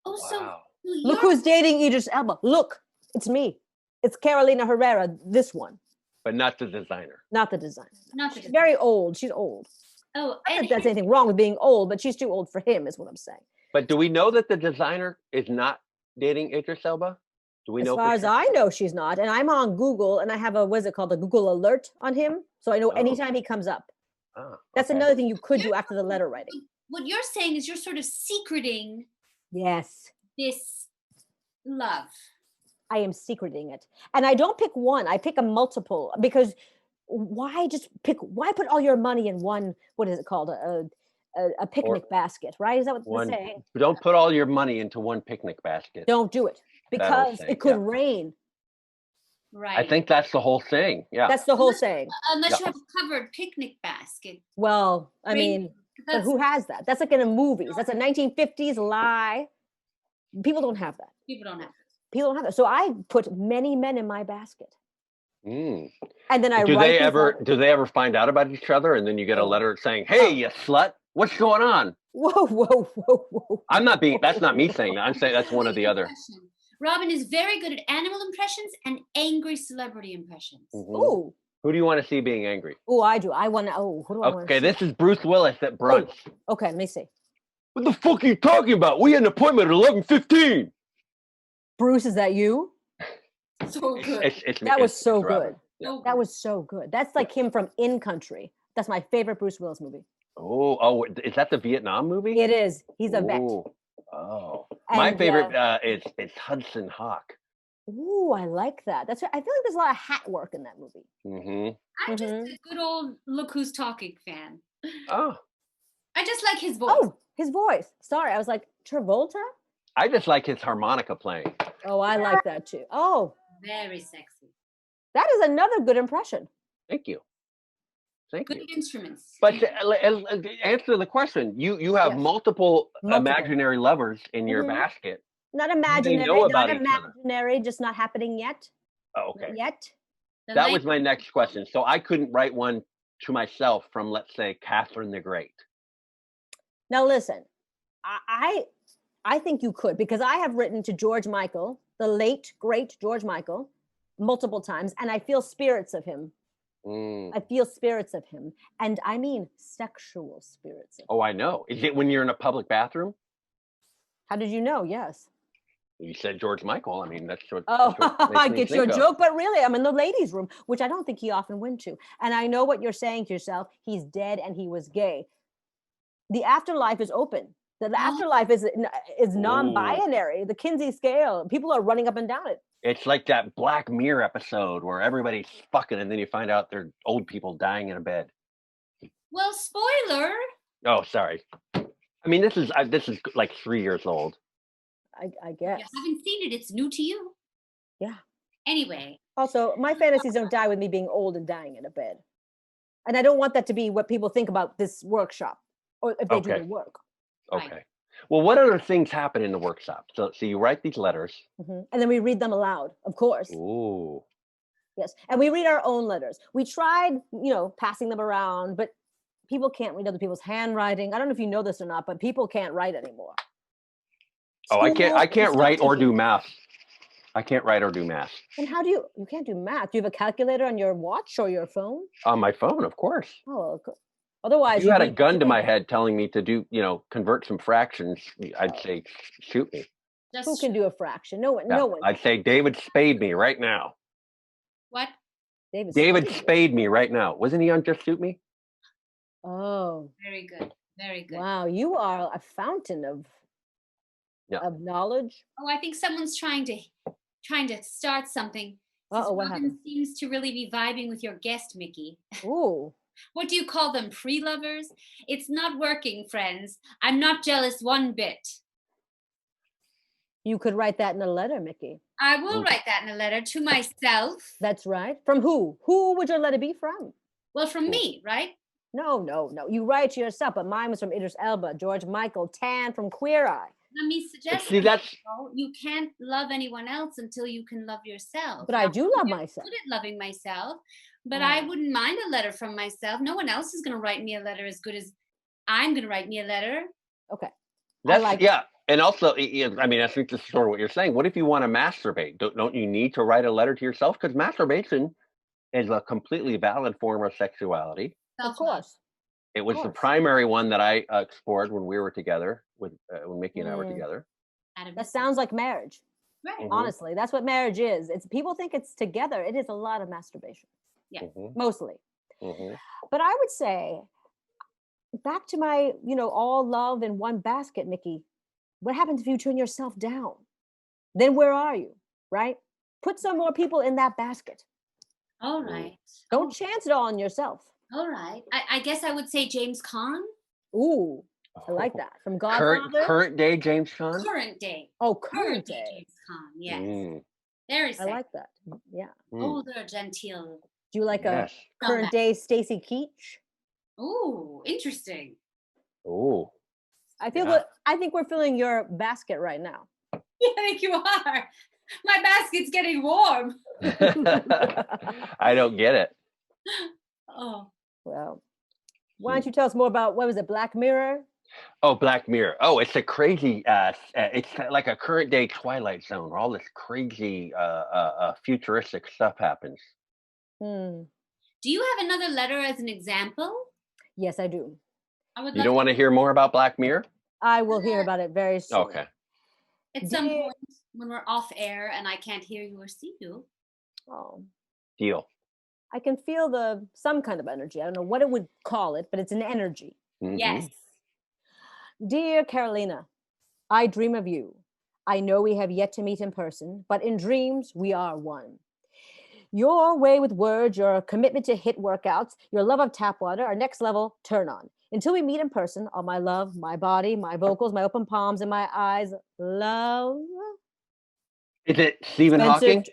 Oh, wow. Look who's dating Idris Elba. Look, it's me. It's Carolina Herrera, this one. But not the designer. Not the designer. She's very old. She's old. Oh, I don't think there's anything wrong with being old, but she's too old for him, is what I'm saying. But do we know that the designer is not dating Idris Elba? Do we know? As far as I know, she's not. And I'm on Google, and I have a Google alert on him, so I know anytime he comes up. That's another thing you could do after the letter writing. What you're saying is you're sort of secreting. Yes. This love. I am secreting it. And I don't pick one. I pick a multiple, because why put all your money in one, what is it called? A picnic basket, right? Is that what they're saying? Don't put all your money into one picnic basket. Don't do it, because it could rain. Right. I think that's the whole thing. Yeah. That's the whole saying. Unless you have a covered picnic basket. Well, I mean, but who has that? That's like in the movies. That's a 1950s lie. People don't have that. People don't have that. So I put many men in my basket. Mm. And then do they ever find out about each other, and then you get a letter saying, "Hey, you slut, what's going on?" Whoa. That's not me saying that. I'm saying that's one or the other. Robin is very good at animal impressions and angry celebrity impressions. Mm-hmm. Ooh. Who do you want to see being angry? Oh, I do. Who do I want to see? Okay, this is Bruce Willis at brunch. Oh, okay, let me see. What the fuck are you talking about? We had an appointment at 11:15. Bruce, is that you? So good. That was so good. Yeah. That was so good. That's like him from In Country. That's my favorite Bruce Willis movie. Oh, is that the Vietnam movie? It is. He's a vet. Oh, my favorite is Hudson Hawk. Ooh, I like that. I feel like there's a lot of hat work in that movie. Mm-hmm. I'm just a good old Look Who's Talking fan. Oh. I just like his voice. Oh, his voice. Sorry, I was like, Travolta? I just like his harmonica playing. Oh, I like that too. Oh. Very sexy. That is another good impression. Thank you. Good instruments. But answer the question. You have multiple imaginary lovers in your basket. Not imaginary, just not happening yet. Oh, okay. Not yet. That was my next question. So I couldn't write one to myself from, let's say, Catherine the Great. Now listen, I think you could, because I have written to George Michael, the late, great George Michael, multiple times, and I feel spirits of him. I feel spirits of him. And I mean sexual spirits of him. Oh, I know. Is it when you're in a public bathroom? How did you know? Yes. You said George Michael. I mean, that's what. I get your joke, but really, I'm in the ladies' room, which I don't think he often went to. And I know what you're saying to yourself. He's dead and he was gay. The afterlife is open. The afterlife is non-binary. The Kinsey scale. People are running up and down it. It's like that Black Mirror episode where everybody's fucking, and then you find out they're old people dying in a bed. Well, spoiler. Oh, sorry. I mean, this is like 3 years old. I guess. You haven't seen it. It's new to you. Yeah. Anyway. Also, my fantasies don't die with me being old and dying in a bed. And I don't want that to be what people think about this workshop or if they do the work. Okay. Right. Well, what other things happen in the workshop? So you write these letters. Mm-hmm. And then we read them aloud, of course. Ooh. Yes. And we read our own letters. We tried, passing them around, but people can't read other people's handwriting. I don't know if you know this or not, but people can't write anymore. Oh, I can't write or do math. I can't write or do math. And how do you can't do math? Do you have a calculator on your watch or your phone? On my phone, of course. Oh, otherwise. If you had a gun to my head telling me to do, convert some fractions, I'd say, shoot me. Who can do a fraction? No one. No one. I'd say David spade me right now. What? David spade me right now. Wasn't he on Just Shoot Me? Oh. Very good. Very good. Wow, you are a fountain of knowledge. Oh, I think someone's trying to start something. What happened? Seems to really be vibing with your guest, Mickey. Ooh. What do you call them? Pre-lovers? It's not working, friends. I'm not jealous one bit. You could write that in a letter, Mickey. I will write that in a letter to myself. That's right. From who? Who would your letter be from? Well, from me, right? No. You write to yourself, but mine was from Idris Elba, George Michael, Tan from Queer Eye. Let me suggest you can't love anyone else until you can love yourself. But I do love myself. I'm good at loving myself, but I wouldn't mind a letter from myself. No one else is going to write me a letter as good as I'm going to write me a letter. Okay. And also, I mean, I think this is sort of what you're saying. What if you want to masturbate? Don't you need to write a letter to yourself? Because masturbation is a completely valid form of sexuality. Of course. It was the primary one that I explored when we were together, when Mickey and I were together. That sounds like marriage. Right. Mm-hmm. Honestly, that's what marriage is. It's people think it's together. It is a lot of masturbation. Yeah. Mostly. Mm-hmm. But I would say, back to my, all love in one basket, Mickey. What happens if you turn yourself down? Then where are you? Right? Put some more people in that basket. All right. Don't chance it all on yourself. All right. I guess I would say James Caan. Ooh, I like that. From Godfather. Current day James Caan? Current day. Oh, current day. James Caan, yes. Very sexy. I like that. Yeah. Older, genteel. Do you like a current day Stacy Keach? Ooh, interesting. Ooh. I think we're filling your basket right now. Yeah, I think you are. My basket's getting warm. I don't get it. Oh. Well, why don't you tell us more about, what was it, Black Mirror? Oh, Black Mirror. Oh, it's a crazy, it's like a current day Twilight Zone where all this crazy futuristic stuff happens. Do you have another letter as an example? Yes, I do. You don't want to hear more about Black Mirror? I will hear about it very soon. Okay. At some point when we're off air and I can't hear you or see you. Oh. Deal. I can feel some kind of energy. I don't know what it would call it, but it's an energy. Mm-hmm. Yes. Dear Carolina, I dream of you. I know we have yet to meet in person, but in dreams, we are one. Your way with words, your commitment to HIIT workouts, your love of tap water, our next level, turn on. Until we meet in person, all my love, my body, my vocals, my open palms, and my eyes, love. Is it Stephen Hawking?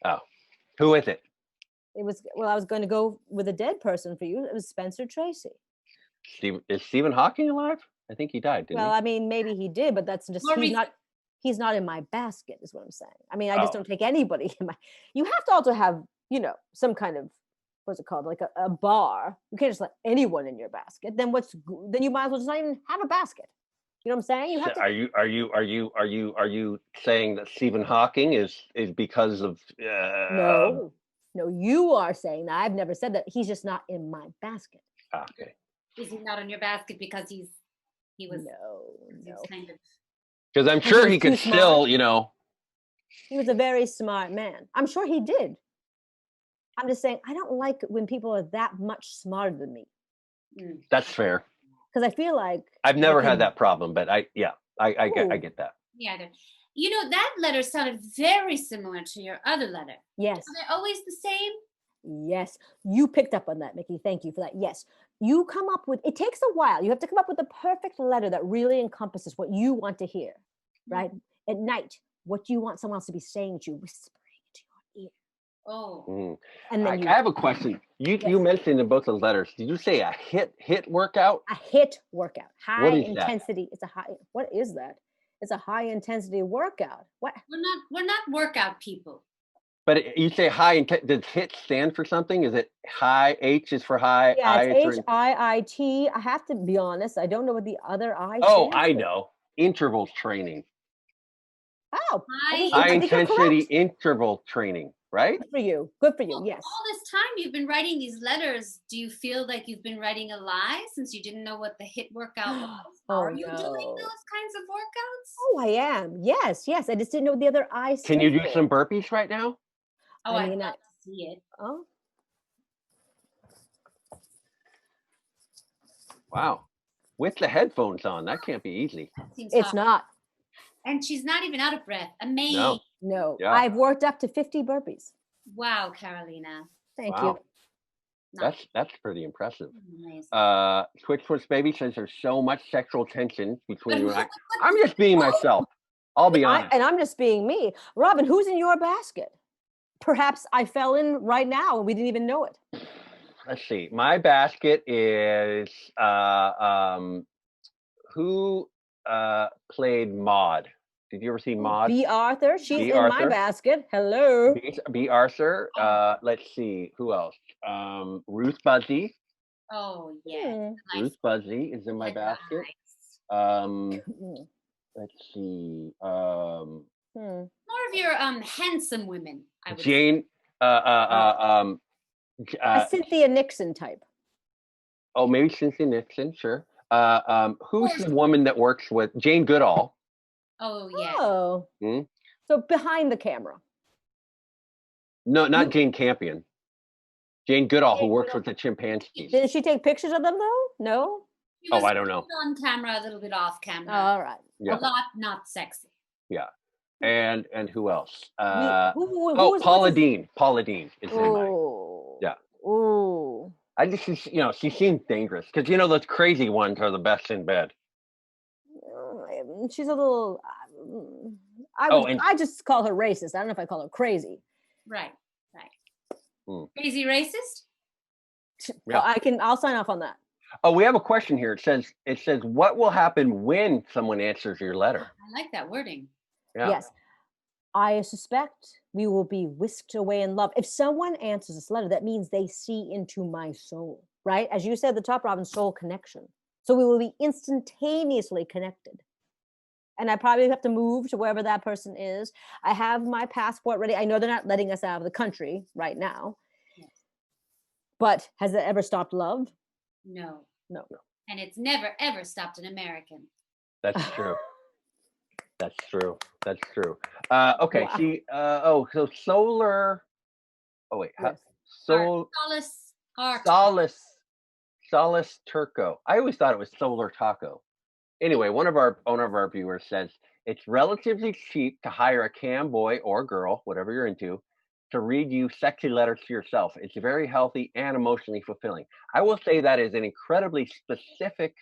Oh, who is it? It was, I was going to go with a dead person for you. It was Spencer Tracy. Is Stephen Hawking alive? I think he died, didn't he? Well, I mean, maybe he did, but that's just, he's not in my basket, is what I'm saying. I mean, I just don't take anybody in my, you have to also have, some kind of, what's it called? Like a bar. You can't just let anyone in your basket. Then you might as well just not even have a basket. You know what I'm saying? You have to. Are you saying that Stephen Hawking is because of? No, you are saying that. I've never said that. He's just not in my basket. Okay. Is he not in your basket because he was no kind of? Because I'm sure he could still, He was a very smart man. I'm sure he did. I'm just saying, I don't like when people are that much smarter than me. That's fair. Because I feel like I've never can- had that problem, but I get that. Yeah, you know, that letter sounded very similar to your other letter. Yes. Are they always the same? Yes, you picked up on that, Mickey. Thank you for that. Yes, you come up with, it takes a while. You have to come up with the perfect letter that really encompasses what you want to hear, right? At night, what do you want someone else to be saying to you, whispering into your ear? Oh. And then I have a question. You mentioned in both the letters, did you say a hit workout? A hit workout, high What is that? intensity. It's a high, what is that? It's a high intensity workout. What? We're not workout people. But you say high intent. Does HIT stand for something? Is it high? H is for high. Yeah, I it's is for... HIIT. I have to be honest. I don't know what the other I. Oh, stands I for. know. Interval training. Oh, High intensity interval training, right? Good for you. Good for you. Well, Yes. all this time you've been writing these letters. Do you feel like you've been writing a lie since you didn't know what the HIT workout was? Are you doing those kinds of workouts? Oh, I am. Yes, yes. I just didn't know the other I. Can you do some burpees right now? Oh, I'd love to see it. Oh. Wow. With the headphones on, that can't be easy. It's not. And she's not even out of breath. Amazing. No. Yeah. I've worked up to 50 burpees. Wow, Carolina. Thank you. That's pretty impressive. Amazing. Twitch Baby says there's so much sexual tension between you and I. I'm just being myself. I'll be honest. And I'm just being me. Robin, who's in your basket? Perhaps I fell in right now and we didn't even know it. Let's see. My basket is who played Maud? Did you ever see Maud? B. Arthur. She's in my basket. Hello. B. Arthur. Let's see. Who else? Ruth Buzzy. Oh, yeah. Ruth Buzzy is in my basket. Let's see. More of your handsome women, I would Jane. A Cynthia Nixon type. Oh, maybe Cynthia Nixon. Sure. Who's the woman that works with Jane Goodall? Oh, yeah. Oh. So behind the camera. No, not Jane Campion. Jane Goodall, who works with the chimpanzees. Did she take pictures of them though? No. Oh, I don't know. On camera, a little bit off camera. All right. Yeah. A lot not sexy. Yeah. And who else? who Paula Dean. Paula Dean is in mine. Yeah. Oh. I just, she seems dangerous because those crazy ones are the best in bed. She's a little. I just call her racist. I don't know if I call her crazy. Right. Crazy racist? Yeah. I'll sign off on that. Oh, we have a question here. It says, what will happen when someone answers your letter? I like that wording. Yeah. Yes. I suspect we will be whisked away in love. If someone answers this letter, that means they see into my soul, right? As you said at the top, Robin, soul connection. So we will be instantaneously connected. And I probably have to move to wherever that person is. I have my passport ready. I know they're not letting us out of the country right now. Yes. But has it ever stopped love? No. No. And it's never, ever stopped an American. That's true. That's true. Okay. Wow. So solar. Oh wait. Yes. Solace Turco. I always thought it was Solar Taco. Anyway, one of our viewers says it's relatively cheap to hire a cam boy or girl, whatever you're into, to read you sexy letters to yourself. It's very healthy and emotionally fulfilling. I will say that is an incredibly specific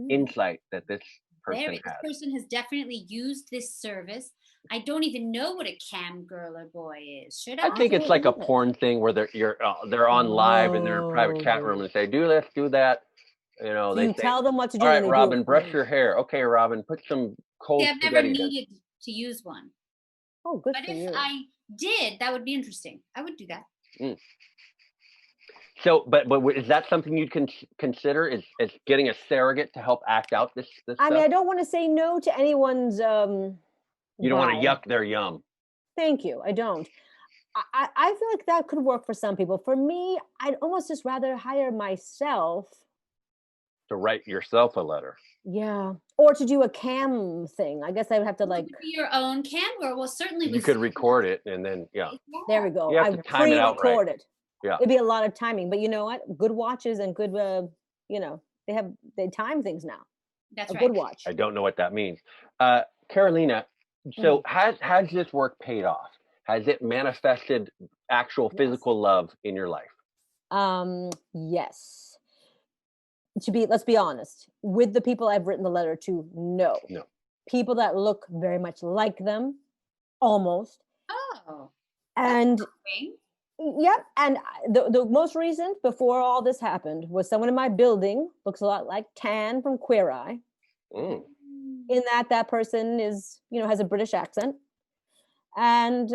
insight that this person has. This person has definitely used this service. I don't even know what a cam girl or boy is. Should I? I think it's like a porn thing where they're on live in their private chat room and say, do this, do that. So they you tell them what to do. All right, Robin, brush your hair. Okay, Robin, put some cold I've never spaghetti needed to use one. Oh, good but for if you. I did, that would be interesting. I would do that. So, but is that something you'd consider? Is getting a surrogate to help act out this stuff? I mean, I don't want to say no to anyone's. You don't want to yuck their yum. Thank you. I don't. I feel like that could work for some people. For me, I'd almost just rather hire myself. To write yourself a letter. Yeah. Or to do a cam thing. I guess I would have to be your own cam girl. Well, certainly you could record it and then There we go. You have to time it out right. It. Yeah. It'd be a lot of timing, but you know what? Good watches and good they time things now. That's A right. good watch. I don't know what that means. Carolina, so has this work paid off? Has it manifested actual physical love in your life? Yes. Let's be honest. With the people I've written the letter to, no. People that look very much like them, almost. Oh. And yep. And the most recent, before all this happened, was someone in my building, looks a lot like Tan from Queer Eye. In that person is, has a British accent. And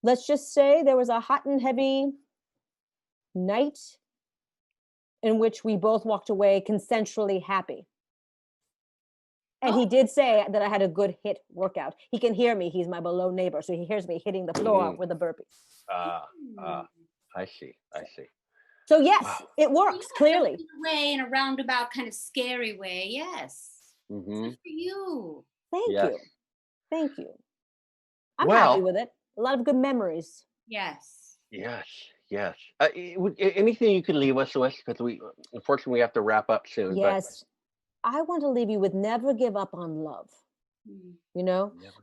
let's just say there was a hot and heavy night in which we both walked away consensually happy. And he did say that I had a good hit workout. He can hear me. He's my below neighbor. So he hears me hitting the floor with a burpee. I see. So yes, it works, clearly. In a roundabout kind of scary way. Yes. Good for you. Thank you. I'm happy with it. A lot of good memories. Yes. Anything you could leave us with, because unfortunately we have to wrap up soon. Yes. I want to leave you with never give up on love.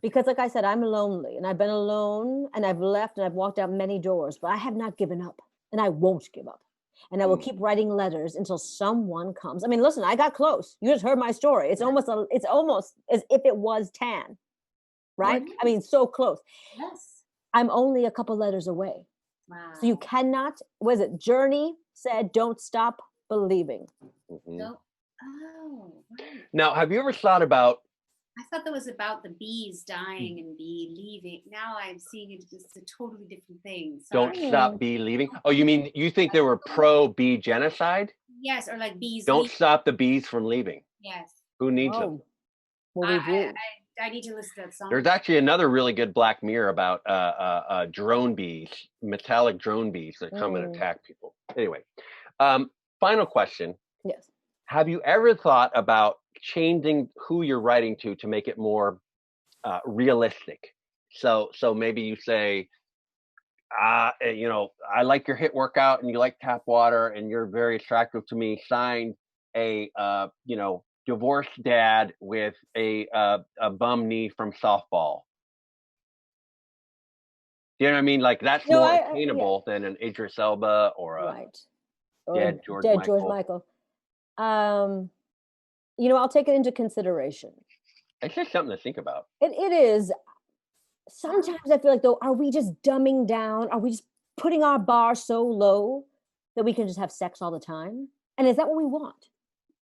Because like I said, I'm lonely and I've been alone and I've left and I've walked out many doors, but I have not given up and I won't give up. And I will keep writing letters until someone comes. I mean, listen, I got close. You just heard my story. It's almost as if it was Tan, right? I mean, so close. Yes. I'm only a couple letters away. Wow. So you cannot, Journey said, don't stop believing. No. Oh, right. Now, have you ever thought about? I thought that was about the bees dying and bee leaving. Now I'm seeing it as a totally different thing. Don't stop bee leaving. Oh, you think they were pro bee genocide? Yes, or like bees. Don't stop the bees from leaving. Yes. Who needs them? Well, we do. I need to listen to that song. There's actually another really good Black Mirror about drone bees, metallic drone bees that come and attack people. Anyway, final question. Yes. Have you ever thought about changing who you're writing to make it more realistic? So maybe you say, I like your hit workout and you like tap water and you're very attractive to me. Signed, a divorced dad with a bum knee from softball. Do you know what I mean? Like that's more attainable than an Idris Elba or a dead George Michael. I'll take it into consideration. It's just something to think about. It is. Sometimes I feel like, though, are we just dumbing down? Are we just putting our bar so low that we can just have sex all the time? And is that what we want?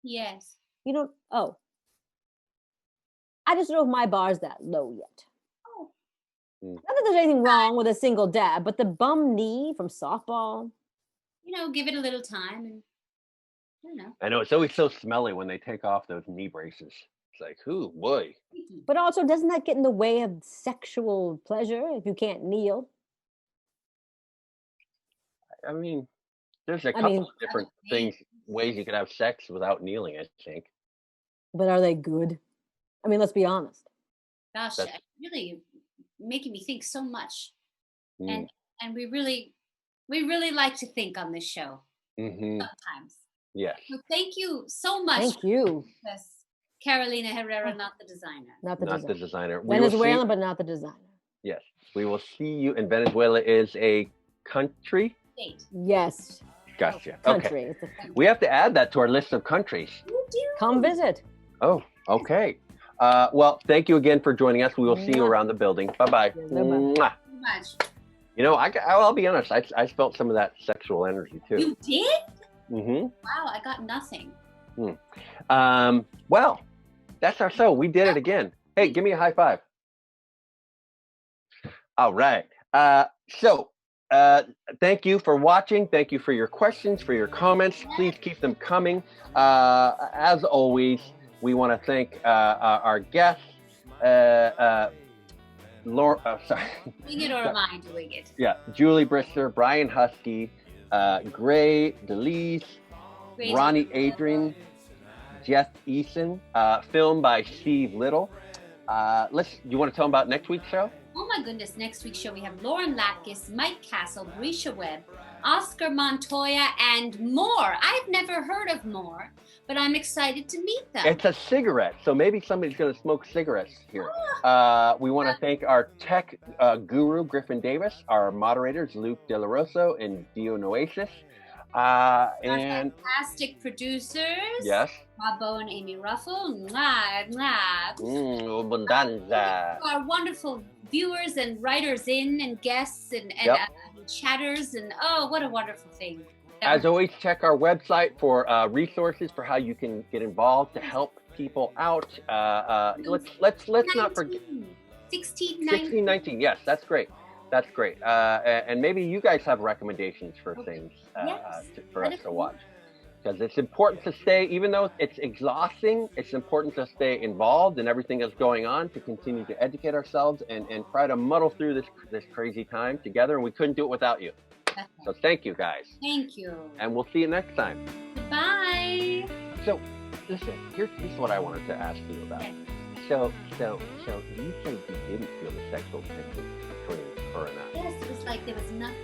Yes. I just don't know if my bar's that low yet. Not that there's anything wrong with a single dab, but the bum knee from softball. Give it a little time and I don't know. I know it's always so smelly when they take off those knee braces. It's like, ooh, boy. But also, doesn't that get in the way of sexual pleasure if you can't kneel? I mean, there's a couple of different ways you could have sex without kneeling, I think. But are they good? I mean, let's be honest. Gosh, really making me think so much. And we really like to think on this show sometimes. Yeah. So thank you so much. Thank you. Yes. Carolina Herrera, not the designer. Not the designer. Venezuelan, but not the designer. Yes. We will see you. And Venezuela is a country? State. Yes. Gotcha. Country. Okay. We have to add that to our list of countries. You do. Come visit. Oh, okay. Well, thank you again for joining us. We will see you around the building. Bye-bye. Bye-bye. I'll be honest. I felt some of that sexual energy too. You did? Mm-hmm. Wow, I got nothing. Well, that's our show. We did it again. Hey, give me a high five. All right. Thank you for watching. Thank you for your questions, for your comments. Please keep them coming. As always, we want to thank our guests. Laura, sorry. Wing it or am I doing it? Yeah, Julie Brister, Brian Huskey, Gray Delisle, Ronnie Adrian, Jess Eason, filmed by Steve Little. You want to tell them about next week's show? Oh my goodness, next week's show we have Lauren Latkis, Mike Castle, Brisha Webb, Oscar Montoya, and more. I've never heard of more, but I'm excited to meet them. It's a cigarette, so maybe somebody's going to smoke cigarettes here. We want to thank our tech guru, Griffin Davis, our moderators, Luke De La Rosso and Dio Noasis. Our And fantastic producers. yes. Bob and Amy Ruffle. Mwah, mwah. Bonanza. Our wonderful viewers and writers and guests and chatters, and oh, what a wonderful thing. As always, check our website for resources for how you can get involved to help people out. Let's not forget 1619. Yes, that's great. That's great. And maybe you guys have recommendations for things for us to watch. Because it's important to stay, even though it's exhausting, it's important to stay involved in everything that's going on, to continue to educate ourselves and try to muddle through this crazy time together. And we couldn't do it without you. So thank you, guys. Thank you. And we'll see you next time. Bye. So, listen, here's what I wanted to ask you about. So you said you didn't feel the sexual tension between her and I. Yes, it was like there was nothing.